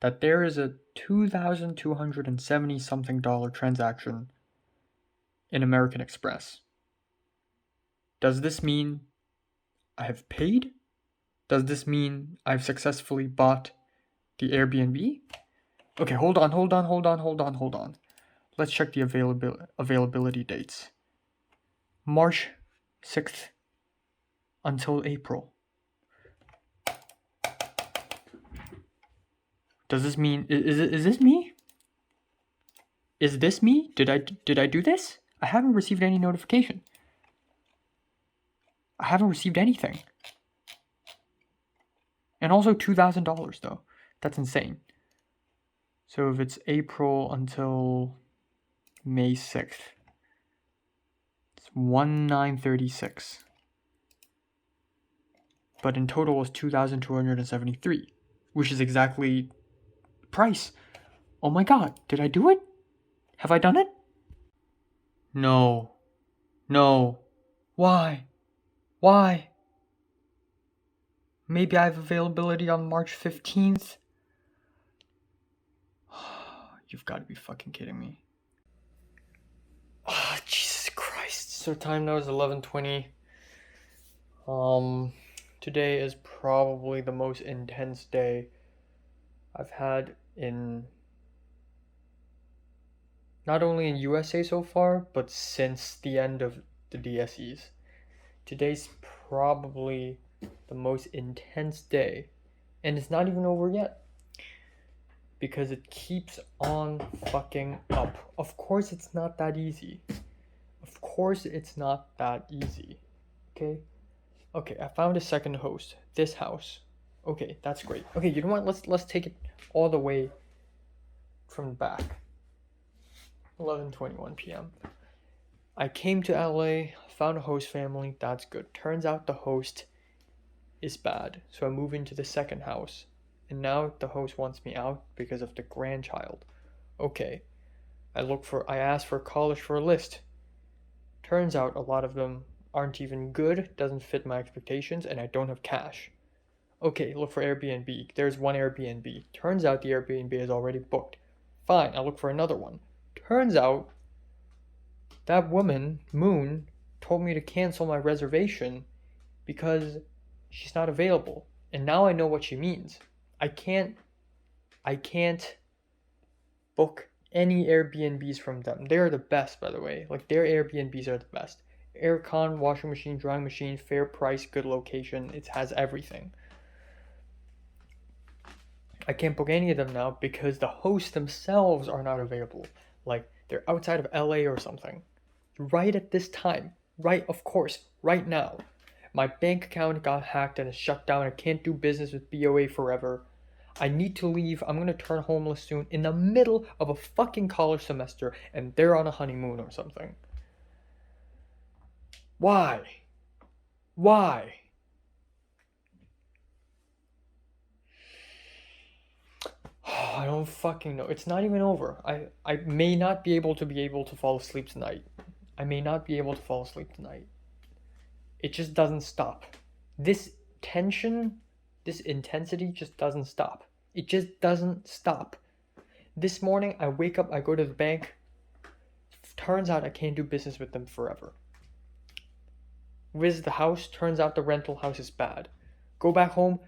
That there is a $2,270 something transaction in American Express. Does this mean I have paid? Does this mean I've successfully bought the Airbnb? Okay, hold on. Let's check the availability dates. March 6th until April. Does this mean is this me? Is this me? Did I do this? I haven't received any notification. I haven't received anything. And also $2,000 though. That's insane. So if it's April until May 6th, it's 1936. But in total was 2,273, which is exactly price. Oh my god, did I do it? Have I done it? No. No. Why? Why? Maybe I have availability on March 15th? You've got to be fucking kidding me. Ah, Jesus Christ. So time now is 11:20. Today is probably the most intense day I've had in not only in USA so far, but since the end of the DSEs. Today's probably the most intense day, and it's not even over yet. Because it keeps on fucking up. Of course it's not that easy. Of course it's not that easy. Okay? Okay, I found a second host. This house. Okay, that's great. Okay, you know what? Let's take it all the way from the back. 11:21 p.m. I came to LA, found a host family. That's good. Turns out the host is bad. So I move into the second house. And now the host wants me out because of the grandchild. Okay. I asked for college for a list. Turns out a lot of them aren't even good, doesn't fit my expectations, and I don't have cash. Okay, look for Airbnb. There's one Airbnb. Turns out the Airbnb is already booked. Fine, I'll look for another one. Turns out that woman, Moon, told me to cancel my reservation because she's not available. And now I know what she means. I can't book any Airbnbs from them. They're the best, by the way. Like, their Airbnbs are the best. Aircon, washing machine, drying machine, fair price, good location. It has everything. I can't book any of them now because the hosts themselves are not available. Like, they're outside of LA or something. Right at this time. Right, of course, right now. My bank account got hacked and is shut down. I can't do business with BOA forever. I need to leave. I'm gonna turn homeless soon in the middle of a fucking college semester and they're on a honeymoon or something. Why? Why? I don't fucking know. It's not even over. I may not be able to fall asleep tonight. I may not be able to fall asleep tonight. It just doesn't stop. This tension, this intensity just doesn't stop. It just doesn't stop. This morning, I wake up, I go to the bank. Turns out I can't do business with them forever. Visit the house, turns out the rental house is bad. Go back home,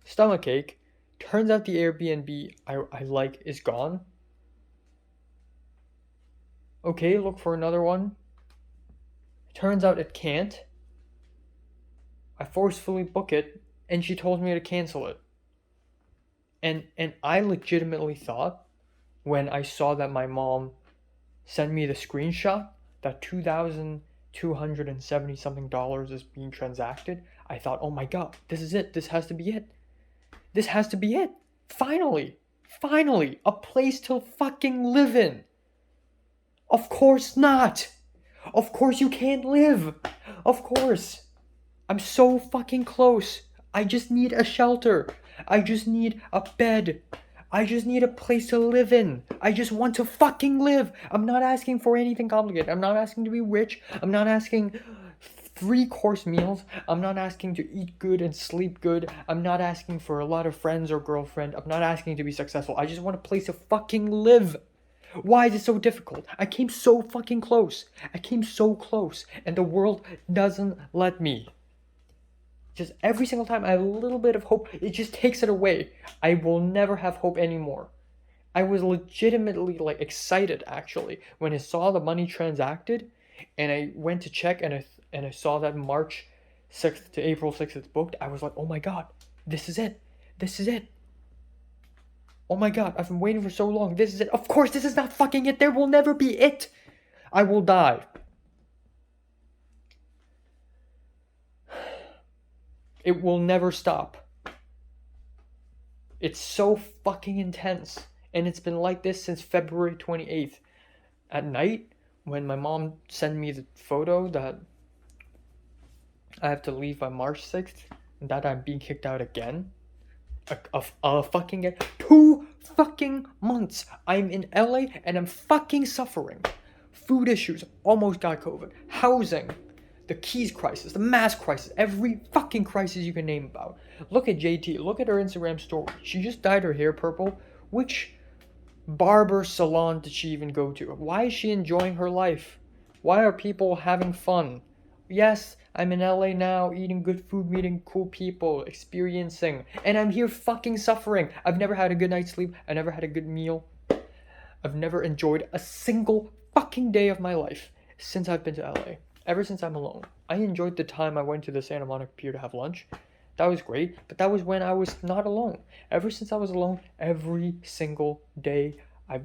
stomachache. Turns out the Airbnb I like is gone. Okay, look for another one. Turns out it can't. I forcefully book it, and she told me to cancel it. And I legitimately thought, when I saw that my mom sent me the screenshot that $2,270 something is being transacted, I thought, oh my god, this is it. This has to be it. This has to be it. Finally, a place to fucking live in. Of course not. Of course you can't live. Of course. I'm so fucking close. I just need a shelter. I just need a bed. I just need a place to live in. I just want to fucking live. I'm not asking for anything complicated. I'm not asking to be rich. I'm not asking 3-course meals. I'm not asking to eat good and sleep good. I'm not asking for a lot of friends or girlfriend. I'm not asking to be successful. I just want a place to fucking live. Why is it so difficult? I came so fucking close. I came so close. And the world doesn't let me. Just every single time I have a little bit of hope, it just takes it away. I will never have hope anymore. I was legitimately excited actually when I saw the money transacted, and I went to check and I saw that March 6th to April 6th it's booked. I was like, oh my god, this is it. This is it. Oh my god, I've been waiting for so long. This is it. Of course, this is not fucking it. There will never be it. I will die. It will never stop. It's so fucking intense. And it's been like this since February 28th. At night, when my mom sent me the photo that I have to leave by March 6th, and that I'm being kicked out again. Fucking 2 fucking months. I'm in LA and I'm fucking suffering. Food issues, almost got COVID. Housing, the keys crisis, the mask crisis, every fucking crisis you can name about. Look at JT, look at her Instagram story. She just dyed her hair purple. Which barber salon did she even go to? Why is she enjoying her life? Why are people having fun? Yes, I'm in LA now, eating good food, meeting cool people, experiencing, and I'm here fucking suffering. I've never had a good night's sleep. I never had a good meal. I've never enjoyed a single fucking day of my life since I've been to LA. Ever since I'm alone. I enjoyed the time I went to the Santa Monica Pier to have lunch. That was great, but that was when I was not alone. Ever since I was alone, every single day, I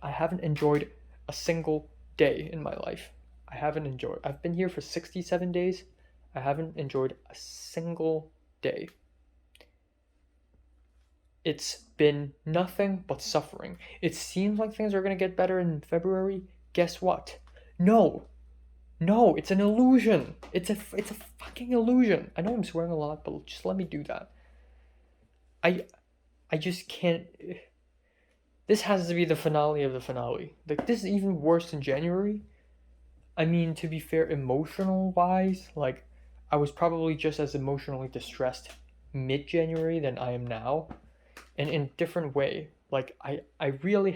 haven't enjoyed a single day in my life. I've been here for 67 days. I haven't enjoyed a single day. It's been nothing but suffering. It seems like things are going to get better in February. Guess what? No, it's an illusion. It's a fucking illusion. I know I'm swearing a lot, but just let me do that. I just can't. This has to be the finale of the finale. Like, this is even worse than January. I mean, to be fair, emotional-wise, like, I was probably just as emotionally distressed mid-January than I am now. And in a different way. Like, I really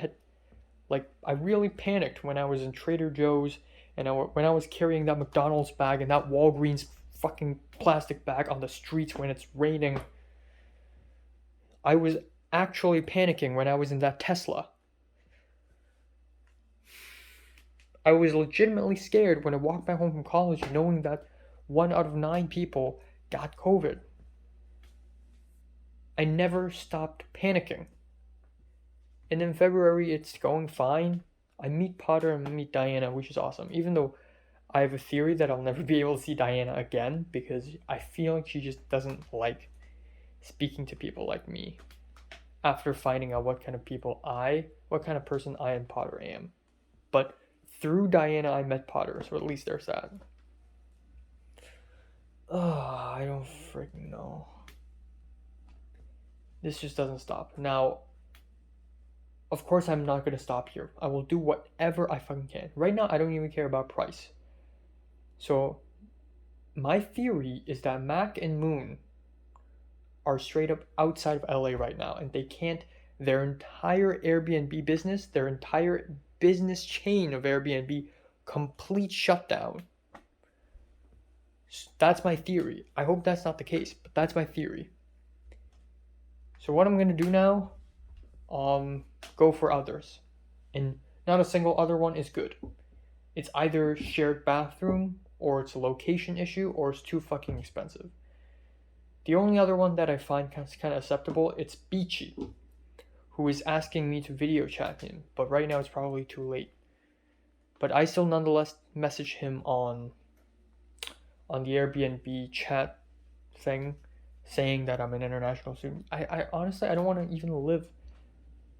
panicked when I was in Trader Joe's and when I was carrying that McDonald's bag and that Walgreens fucking plastic bag on the streets when it's raining. I was actually panicking when I was in that Tesla. I was legitimately scared when I walked back home from college knowing that 1 out of 9 people got COVID. I never stopped panicking. And in February, it's going fine. I meet Potter and meet Diana, which is awesome. Even though I have a theory that I'll never be able to see Diana again because I feel like she just doesn't like speaking to people like me after finding out what kind of person I and Potter am. But through Diana, I met Potter, so at least there's that. I don't freaking know. This just doesn't stop. Now, of course, I'm not going to stop here. I will do whatever I fucking can. Right now, I don't even care about price. So, my theory is that Mac and Moon are straight up outside of LA right now, and they can't, their entire Airbnb business, their entire business chain of Airbnb, complete shutdown. That's my theory. I hope that's not the case, but that's my theory. So what I'm going to do now, go for others. And not a single other one is good. It's either shared bathroom, or it's a location issue, or it's too fucking expensive. The only other one that I find kind of acceptable, it's Beachy, who is asking me to video chat him, but right now it's probably too late. But I still nonetheless message him on the Airbnb chat thing, saying that I'm an international student. I honestly, I don't want to even live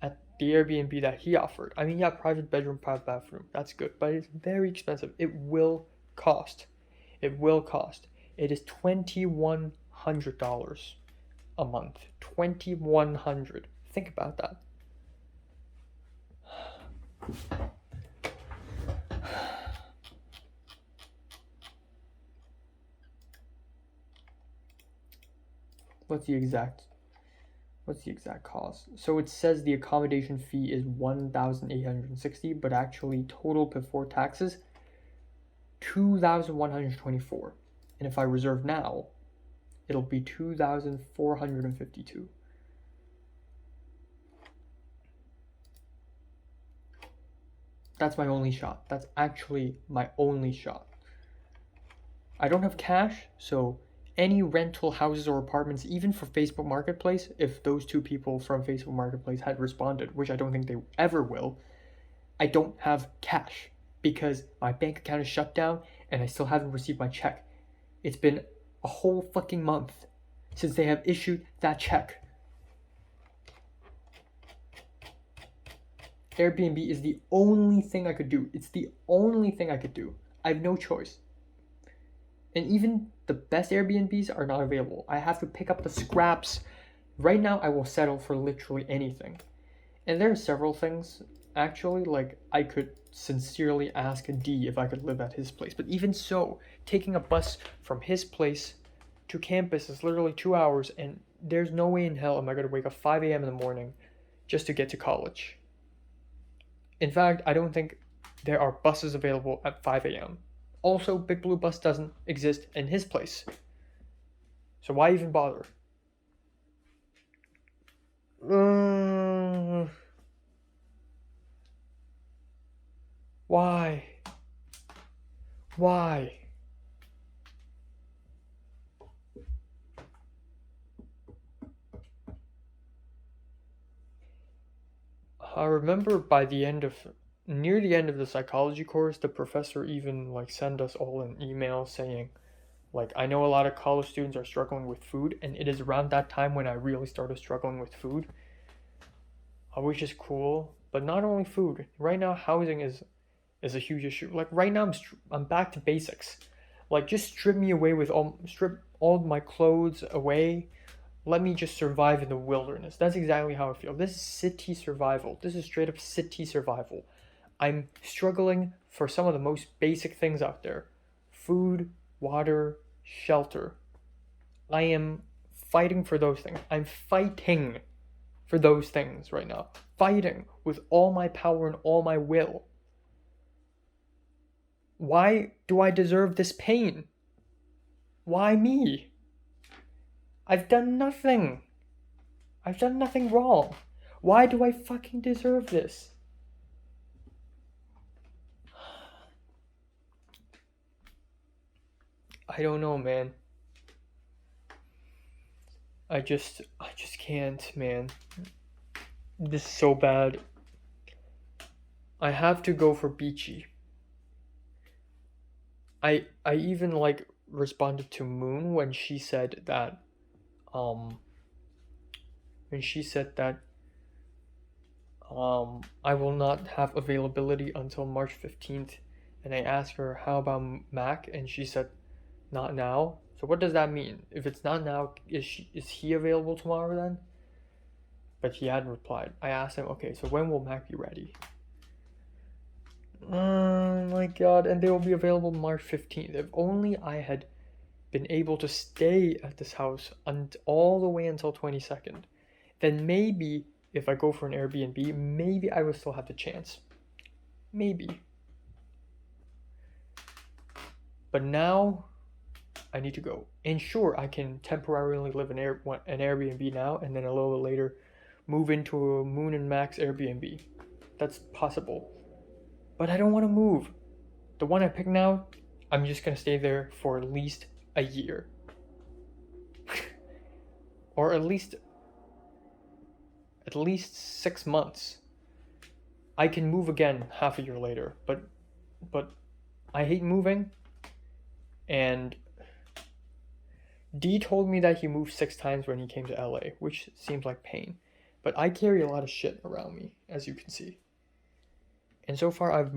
at the Airbnb that he offered. I mean, yeah, private bedroom, private bathroom, that's good, but it's very expensive. It will cost. It is $2,100 a month. $2,100. Think about that. What's the exact cost? So it says the accommodation fee is $1,860, but actually total before taxes $2,124. And if I reserve now, it'll be $2,452. That's my only shot. That's actually my only shot. I don't have cash, so any rental houses or apartments, even for Facebook Marketplace, if those two people from Facebook Marketplace had responded, which I don't think they ever will, I don't have cash because my bank account is shut down and I still haven't received my check. It's been a whole fucking month since they have issued that check. Airbnb is the only thing I could do. It's the only thing I could do. I have no choice. And even the best Airbnbs are not available. I have to pick up the scraps. Right now, I will settle for literally anything. And there are several things, actually, like I could sincerely ask D if I could live at his place. But even so, taking a bus from his place to campus is literally 2 hours, and there's no way in hell am I going to wake up 5 a.m. in the morning just to get to college. In fact, I don't think there are buses available at 5 a.m. Also, Big Blue Bus doesn't exist in his place. So why even bother? Why? Why? I remember near the end of the psychology course, the professor even sent us all an email saying, I know a lot of college students are struggling with food, and it is around that time when I really started struggling with food, which is cool. But not only food. Right now, housing is a huge issue. Right now, I'm back to basics. Just strip all my clothes away. Let me just survive in the wilderness. That's exactly how I feel. This is city survival. This is straight up city survival. I'm struggling for some of the most basic things out there. Food, water, shelter. I am fighting for those things. I'm fighting for those things right now. Fighting with all my power and all my will. Why do I deserve this pain? Why me? I've done nothing. I've done nothing wrong. Why do I fucking deserve this? I don't know, man. I just can't, man. This is so bad. I have to go for Beachy. I even responded to Moon when she said that I will not have availability until March 15th, and I asked her how about Mac, and she said not now. So what does that mean? If it's not now, is he available tomorrow then? But he hadn't replied. I asked him, okay, so when will Mac be ready? Oh my god, and they will be available March 15th. If only I had been able to stay at this house all the way until 22nd, then maybe if I go for an Airbnb, maybe I would still have the chance. Maybe. But now, I need to go. And sure, I can temporarily live in an Airbnb now, and then a little bit later, move into a Moon and Max Airbnb. That's possible. But I don't want to move. The one I picked now, I'm just going to stay there for at least a year. Or at least 6 months. I can move again half a year later, but I hate moving. And D told me that he moved 6 times when he came to LA, which seems like pain. But I carry a lot of shit around me, as you can see. And so far I've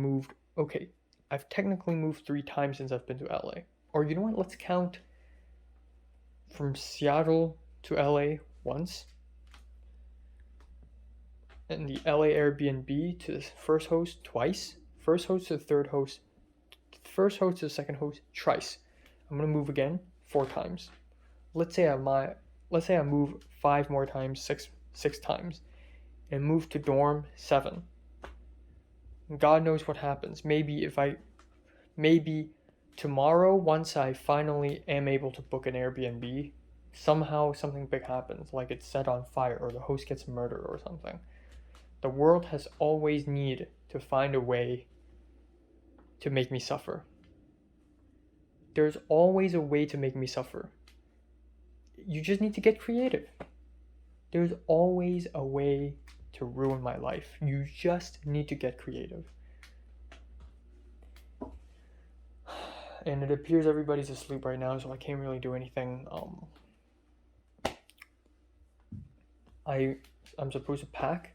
technically moved 3 times since I've been to LA. Or you know what, let's count from Seattle to LA once. And the LA Airbnb to the first host twice. First host to the third host. First host to the second host twice. I'm gonna move again 4 times. Let's say I move 5 more times, 6 times, and move to dorm 7. God knows what happens. Maybe tomorrow, once I finally am able to book an Airbnb, somehow something big happens, like it's set on fire or the host gets murdered or something. The world has always needed to find a way to make me suffer. There's always a way to make me suffer. you just need to get creative. There's always a way to ruin my life. You just need to get creative. And it appears everybody's asleep right now, so I can't really do anything. I'm supposed to pack.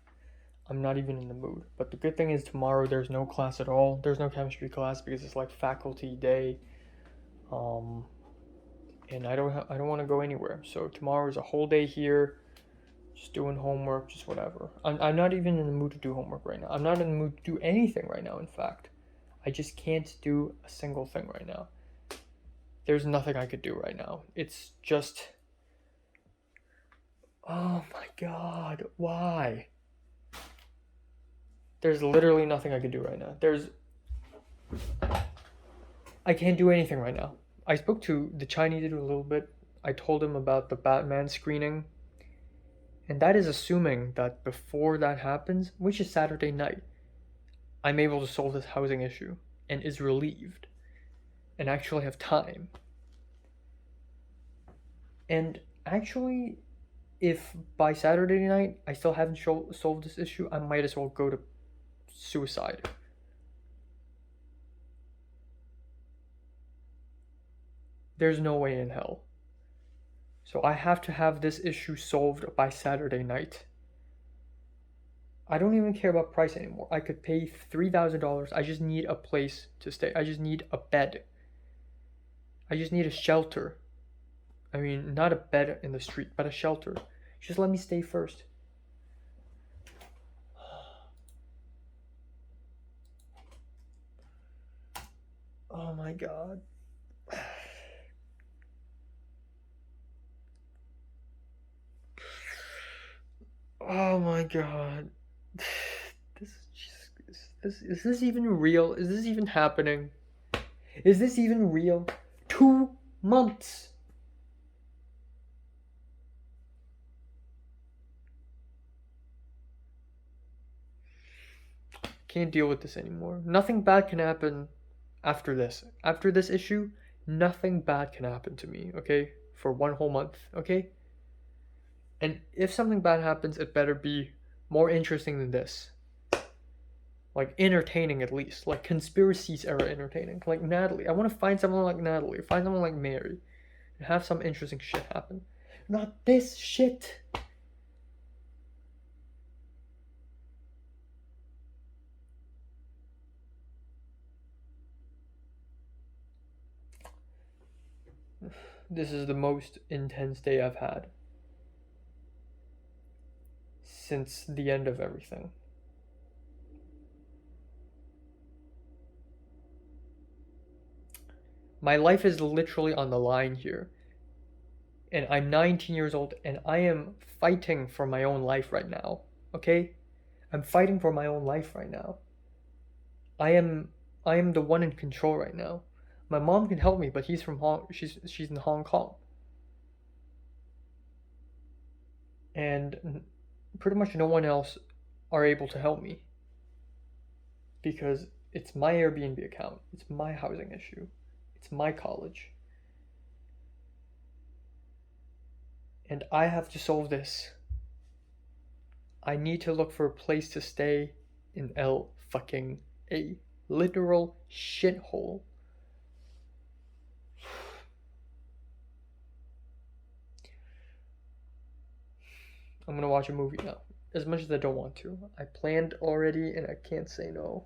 I'm not even in the mood. But the good thing is tomorrow there's no class at all. There's no chemistry class because it's like faculty day. And I don't want to go anywhere. So tomorrow is a whole day here, just doing homework, just whatever. I'm not even in the mood to do homework right now. I'm not in the mood to do anything right now, in fact. I just can't do a single thing right now. There's nothing I could do right now. It's just... Oh my god, why? There's literally nothing I could do right now. I can't do anything right now. I spoke to the Chinese dude a little bit. I told him about the Batman screening. And that is assuming that before that happens, which is Saturday night, I'm able to solve this housing issue and is relieved and actually have time. And actually, if by Saturday night I still haven't solved this issue, I might as well go to suicide. There's no way in hell. So I have to have this issue solved by Saturday night. I don't even care about price anymore. I could pay $3,000. I just need a place to stay. I just need a bed. I just need a shelter. I mean, not a bed in the street, but a shelter. Just let me stay first. Oh my god. Oh my god. Is this even real? Is this even happening? Is this even real? 2 months. Can't deal with this anymore. Nothing bad can happen after this. After this issue, nothing bad can happen to me, okay? For 1 whole month, okay? And if something bad happens, it better be more interesting than this. Like, entertaining at least. Like, conspiracies era entertaining. Like Natalie. I want to find someone like Natalie. Find someone like Mary. And have some interesting shit happen. Not this shit. This is the most intense day I've had since the end of everything. My life is literally on the line here. And I'm 19 years old and I am fighting for my own life right now. Okay? I'm fighting for my own life right now. I am the one in control right now. My mom can help me, but she's in Hong Kong. And pretty much no one else are able to help me. Because it's my Airbnb account. It's my housing issue. It's my college. And I have to solve this. I need to look for a place to stay in a literal shithole. I'm gonna watch a movie now. As much as I don't want to. I planned already and I can't say no.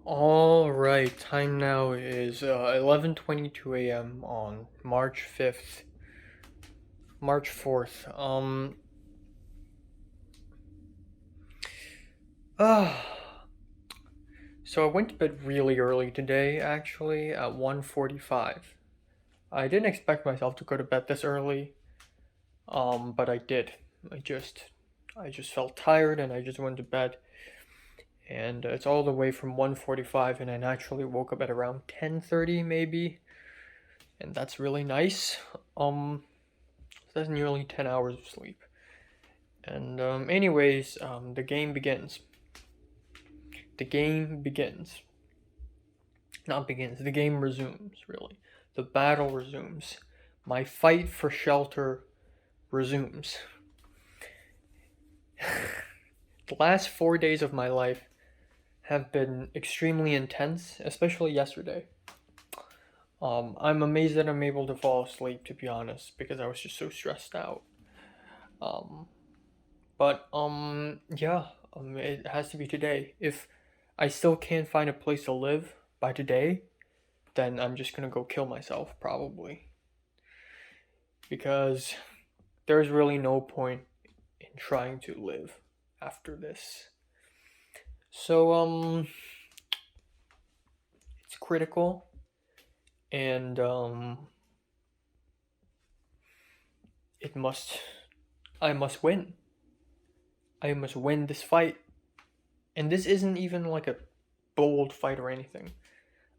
Alright, time now is 11:22 a.m. on March 5th. March 4th. So I went to bed really early today, actually, at 1:45. I didn't expect myself to go to bed this early, but I did. I just felt tired and I just went to bed. And it's all the way from 1:45, and I naturally woke up at around 10:30 maybe. And that's really nice. That's nearly 10 hours of sleep. And anyways, the game begins. the game begins. Not begins, the game resumes, really. The battle resumes. My fight for shelter resumes. The last 4 days of my life have been extremely intense, especially yesterday. I'm amazed that I'm able to fall asleep, to be honest, because I was just so stressed out. Yeah, it has to be today. If I still can't find a place to live by today, then I'm just gonna go kill myself, probably. Because there's really no point in trying to live after this. So, it's critical, and, I must win. I must win this fight. And this isn't even like a bold fight or anything.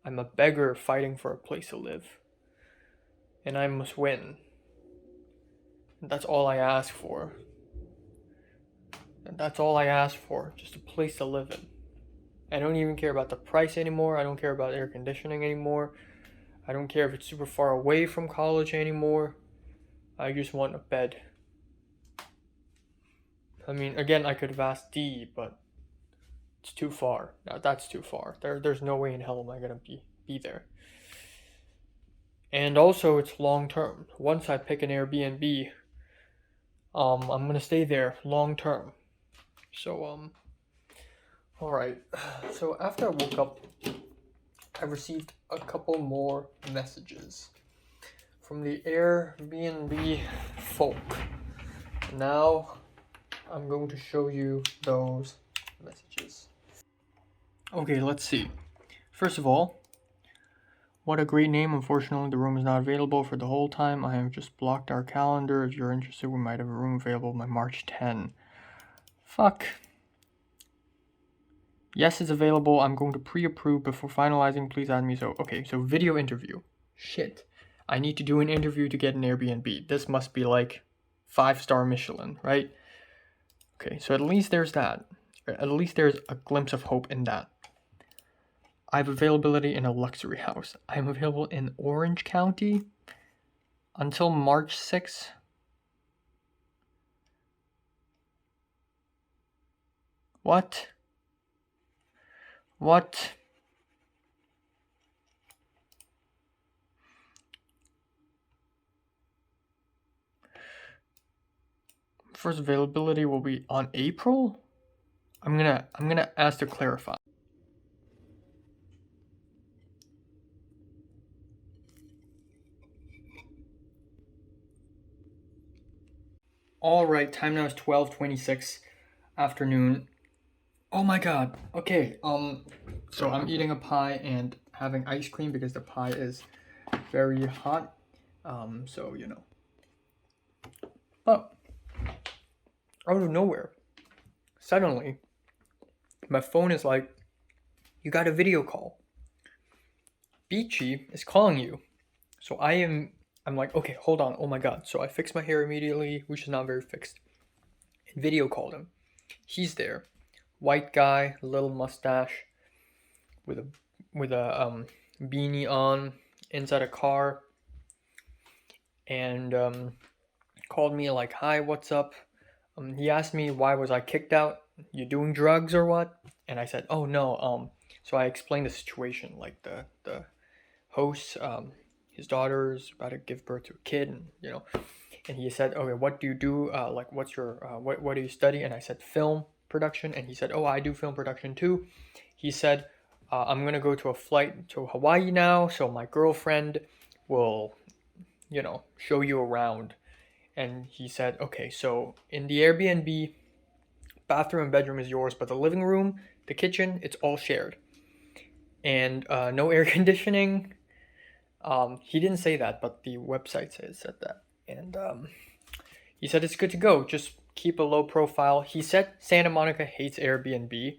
I'm a beggar fighting for a place to live. And I must win. And that's all I ask for. And that's all I ask for, just a place to live in. I don't even care about the price anymore. I don't care about air conditioning anymore. I don't care if it's super far away from college anymore. I just want a bed. I mean, again, I could have asked D, but it's too far. Now that's too far. There's no way in hell am I gonna be there. And also, it's long term. Once I pick an Airbnb, I'm gonna stay there long term. So, alright. So after I woke up, I received a couple more messages from the Airbnb folk. Now, I'm going to show you those messages. Okay, let's see. First of all, what a great name. Unfortunately, the room is not available for the whole time. I have just blocked our calendar. If you're interested, we might have a room available by March 10. Fuck. Yes, it's available. I'm going to pre-approve before finalizing. Please add me. So, okay, so video interview. Shit. I need to do an interview to get an Airbnb. This must be like 5-star Michelin, right? Okay, so at least there's that. At least there's a glimpse of hope in that. I have availability in a luxury house. I am available in Orange County until March 6th. What? What? First availability will be on April? I'm gonna ask to clarify. Alright, time now is 12:26 afternoon. Oh my god. Okay, so I'm eating a pie and having ice cream because the pie is very hot. So you know. But out of nowhere, suddenly my phone is like, you got a video call. Beachy is calling you. So I'm like, okay, hold on. Oh my god. So I fixed my hair immediately, which is not very fixed. And video called him. He's there. White guy, little mustache, with a beanie on, inside a car, and called me like, "Hi, what's up?" He asked me why was I kicked out. You doing drugs or what? And I said, "Oh no." So I explained the situation, like the host, his daughter is about to give birth to a kid, and you know. And he said, "Okay, what do you do? Like, what's your what do you study?" And I said, "Film production." And he said, "Oh, I do film production too." He said, "I'm gonna go to a flight to Hawaii now, so my girlfriend will, you know, show you around." And he said, "Okay, so in the Airbnb, bathroom and bedroom is yours, but the living room, the kitchen, it's all shared, and no air conditioning." He didn't say that, but the website said that. And he said it's good to go. Just keep a low profile. He said Santa Monica hates Airbnb.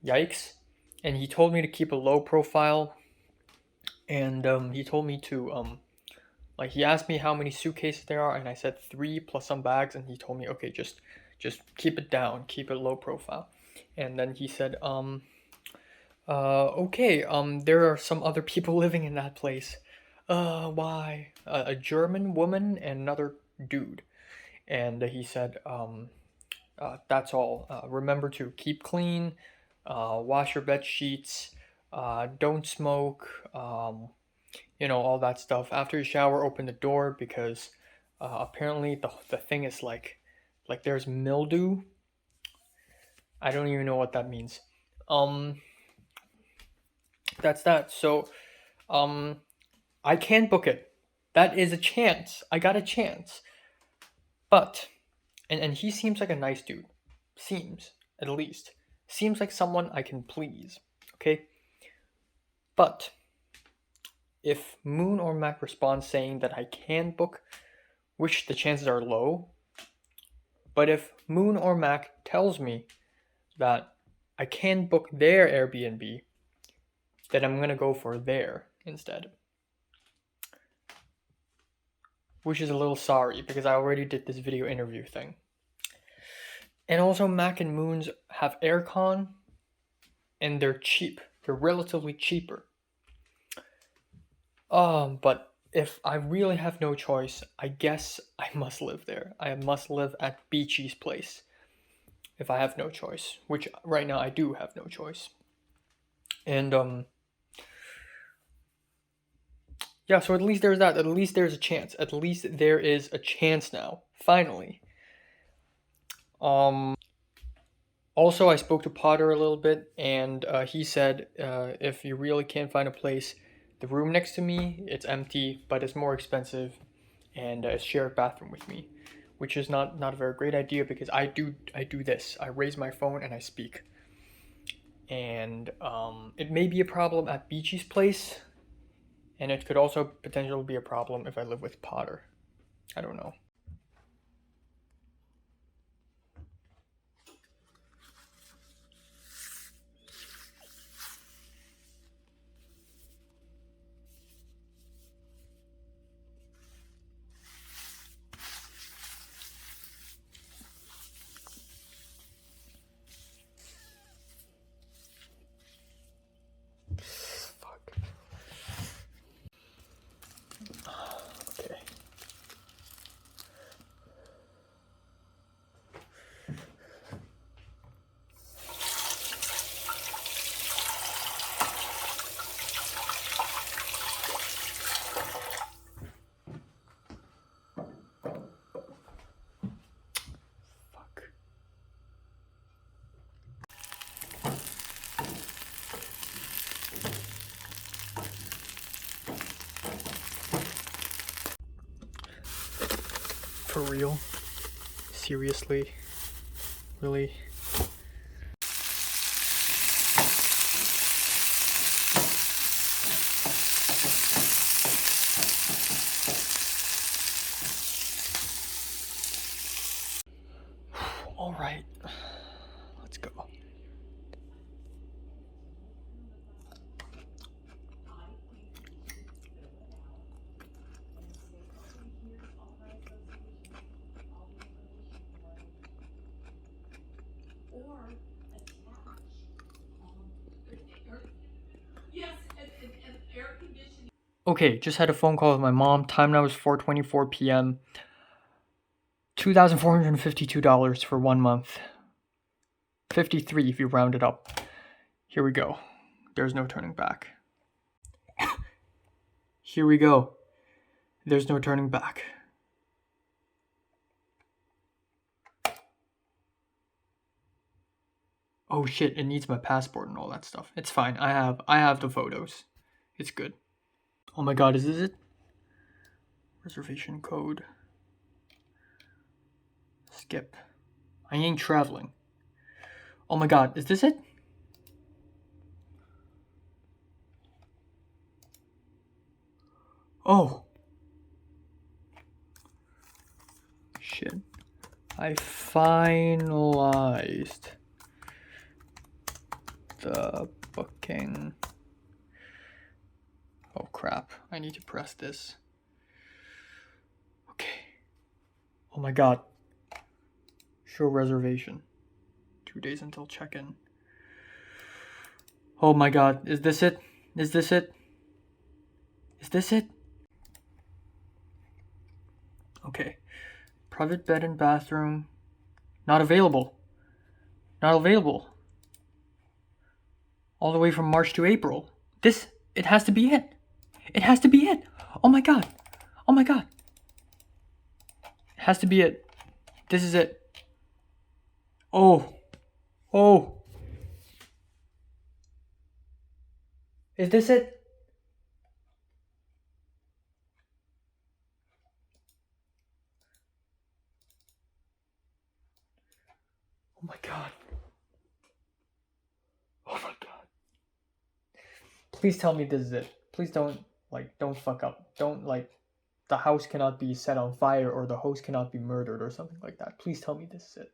Yikes. And he told me to keep a low profile. And he told me to like, he asked me how many suitcases there are, and I said 3 plus some bags, and he told me, okay, just keep it down, keep it low profile. And then he said, okay, there are some other people living in that place. Why? A German woman and another dude. And he said, that's all. Remember to keep clean, wash your bed sheets, don't smoke, all that stuff. After you shower, open the door because apparently the thing is like there's mildew. I don't even know what that means. That's that. So, I can book it. That is a chance. I got a chance. But, and he seems like a nice dude. Seems, at least. Seems like someone I can please. Okay? But, if Moon or Mac responds saying that I can book, which the chances are low, but if Moon or Mac tells me that I can book their Airbnb, then I'm gonna go for there instead. Which is a little sorry because I already did this video interview thing. And also Mac and Moons have aircon and they're cheap. They're relatively cheaper. But if I really have no choice, I guess I must live there. I must live at Beachy's place. If I have no choice, which right now I do have no choice. And yeah, so at least there's that. At least there's a chance. At least there is a chance now. Finally. Also, I spoke to Potter a little bit, and he said if you really can't find a place, the room next to me, it's empty, but it's more expensive, and it's shared bathroom with me, which is not a very great idea because I do this. I raise my phone and I speak, and it may be a problem at Beachy's place, and it could also potentially be a problem if I live with Potter. I don't know. Okay. Fuck. For real? Seriously? Really? All right. Let's go. Okay, just had a phone call with my mom. Time now is 4:24 p.m. $2,452 for 1 month. 53 if you round it up. Here we go. There's no turning back. Here we go. There's no turning back. Oh shit, it needs my passport and all that stuff. It's fine. I have the photos. It's good. Oh my god, is this it? Reservation code. Skip. I ain't traveling. Oh my god, is this it? Oh. Shit. I finalized the booking. Oh crap, I need to press this. Okay. Oh my god. Show reservation. 2 days until check-in. Oh my god, is this it? Is this it? Is this it? Okay. Private bed and bathroom. Not available. Not available. All the way from March to April. It has to be it. It has to be it. Oh my god. Oh my god. It has to be it. This is it. Oh. Oh. Is this it? Oh my god. Oh my god. Please tell me this is it. Please don't fuck up. Don't the house cannot be set on fire or the host cannot be murdered or something like that. Please tell me this is it.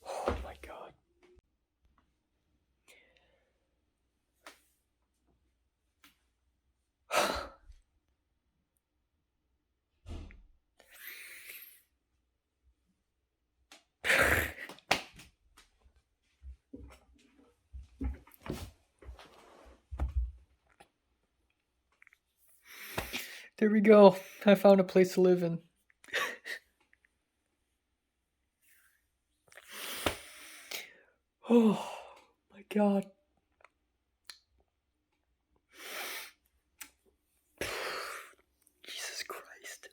Oh my god. There we go. I found a place to live in. Oh my god. Jesus Christ.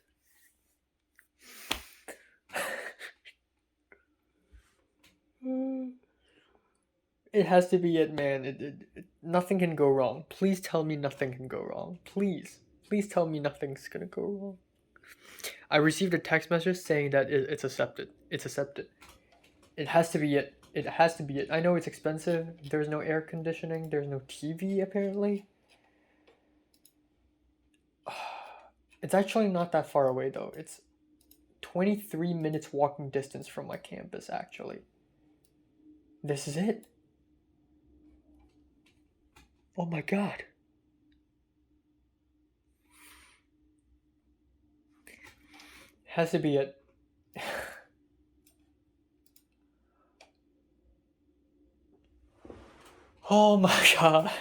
It has to be it, man. Nothing can go wrong. Please tell me nothing can go wrong. Please. Please tell me nothing's gonna go wrong. I received a text message saying that it's accepted. It's accepted. It has to be it. It has to be it. I know it's expensive. There's no air conditioning. There's no TV, apparently. It's actually not that far away, though. It's 23 minutes walking distance from my campus, actually. This is it. Oh my god. Has to be it. Oh my god.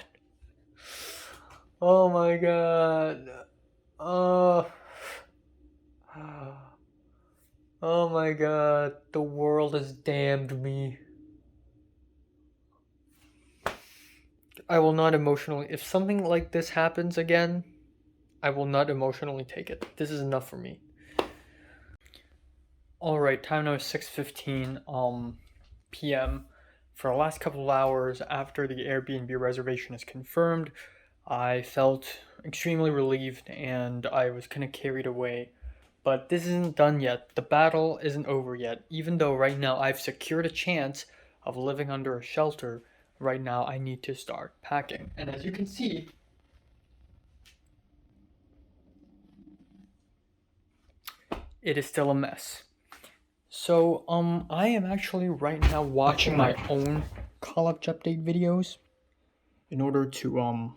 Oh my god. Oh. Oh my god. The world has damned me. I will not emotionally. If something like this happens again, I will not emotionally take it. This is enough for me. Alright, time now is 6:15 p.m. For the last couple of hours after the Airbnb reservation is confirmed, I felt extremely relieved and I was kind of carried away. But this isn't done yet. The battle isn't over yet. Even though right now I've secured a chance of living under a shelter, right now I need to start packing. And as you can see, it is still a mess. So, I am actually right now watching my own college update videos in order to,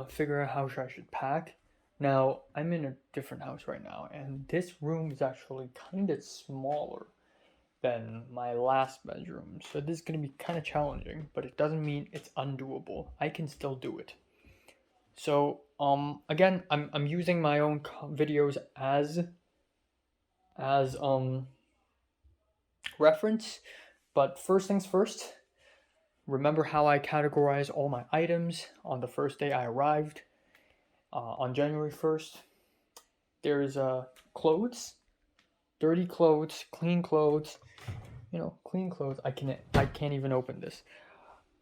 figure out how I should pack. Now, I'm in a different house right now, and this room is actually kind of smaller than my last bedroom, so this is going to be kind of challenging, but it doesn't mean it's undoable. I can still do it. So, again, I'm using my own videos as reference, but first things first, remember how I categorize all my items on the first day I arrived on January 1st. There's clothes, dirty clothes, clean clothes. Clean clothes. I can't even open this.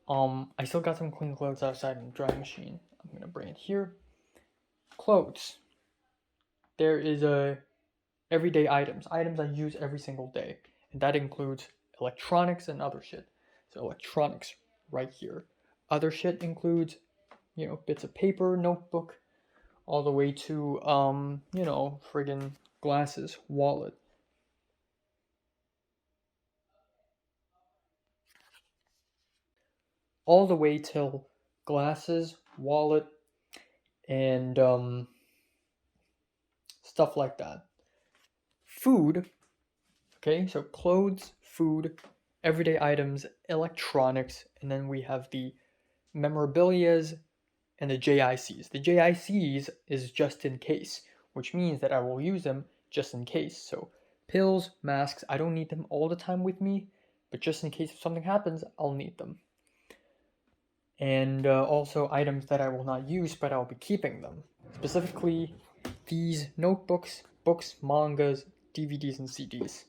I still got some clean clothes outside in the drying machine. I'm gonna bring it here. Clothes. There is everyday items I use every single day, and that includes electronics and other shit. So electronics right here. Other shit includes, bits of paper, notebook, all the way to friggin' glasses, wallet. All the way till glasses, wallet, and stuff like that. Food, okay, so clothes, food, everyday items, electronics, and then we have the memorabilias and the JICs. The JICs is just in case, which means that I will use them just in case. So pills, masks, I don't need them all the time with me, but just in case if something happens, I'll need them. And also items that I will not use, but I'll be keeping them. Specifically, these notebooks, books, mangas, DVDs, and CDs.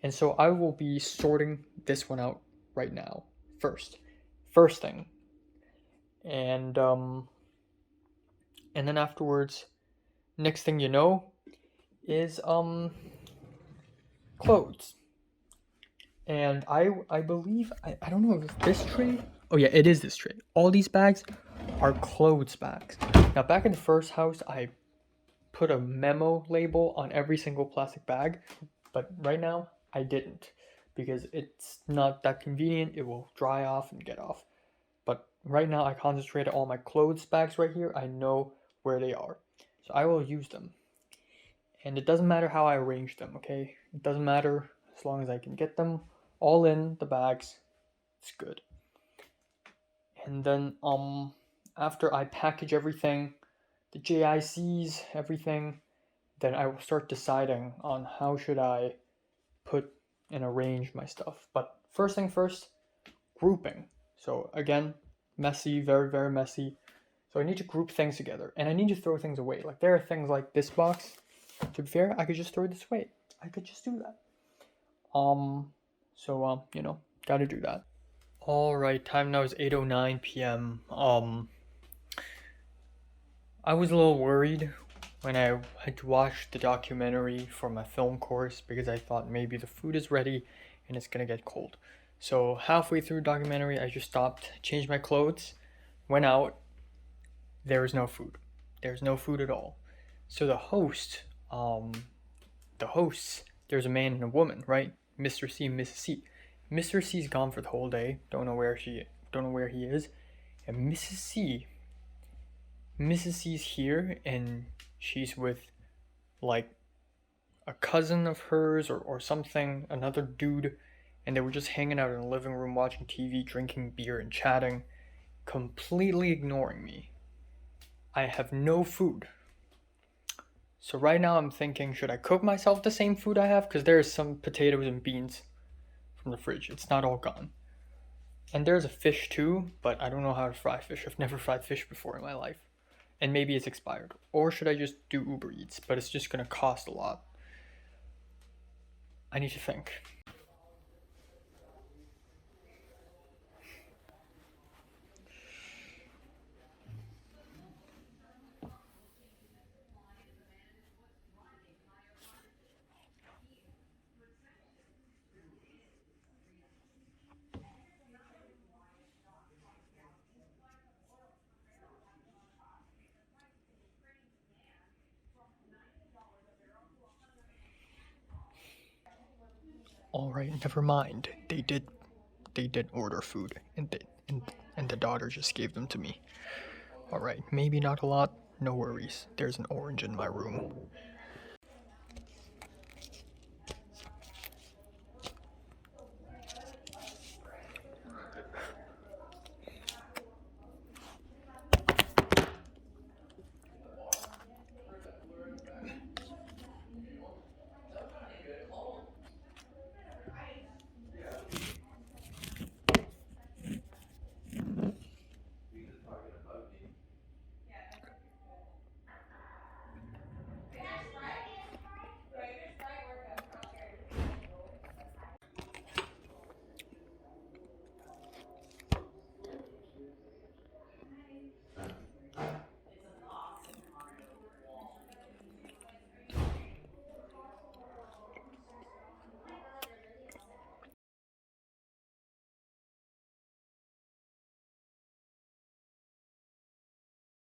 And so I will be sorting this one out right now. First thing, and then afterwards, next thing you know, is clothes. And I believe I don't know if it's this tray. Oh yeah, it is this tray. All these bags are clothes bags. Now back in the first house, I put a memo label on every single plastic bag, but right now I didn't because it's not that convenient. It will dry off and get off. But right now I concentrate on all my clothes bags right here. I know where they are. So I will use them. And it doesn't matter how I arrange them, okay? It doesn't matter as long as I can get them all in the bags. It's good. And then after I package everything, the JICs, everything, then I will start deciding on how should I put and arrange my stuff. But first thing first, grouping. So again, messy, very, very messy. So I need to group things together and I need to throw things away. Like there are things like this box. To be fair, I could just throw this away. I could just do that. Gotta do that. Alright, time now is 8:09 p.m. I was a little worried when I had to watch the documentary for my film course because I thought maybe the food is ready and it's gonna get cold. So halfway through the documentary, I just stopped, changed my clothes, went out. There was no food. There's no food at all. So the hosts, there's a man and a woman, right? Mr. C and Mrs. C. Mr. C's gone for the whole day. Don't know where he is. And Mrs. C's here and she's with like a cousin of hers or something, another dude, and they were just hanging out in the living room watching TV, drinking beer and chatting, completely ignoring me. I have no food. So right now I'm thinking, should I cook myself the same food I have? Because there's some potatoes and beans from the fridge. It's not all gone. And there's a fish too, but I don't know how to fry fish. I've never fried fish before in my life. And maybe it's expired. Or should I just do Uber Eats? But it's just gonna cost a lot. I need to think. Alright, never mind. They did order food and the daughter just gave them to me. Alright, maybe not a lot, no worries. There's an orange in my room.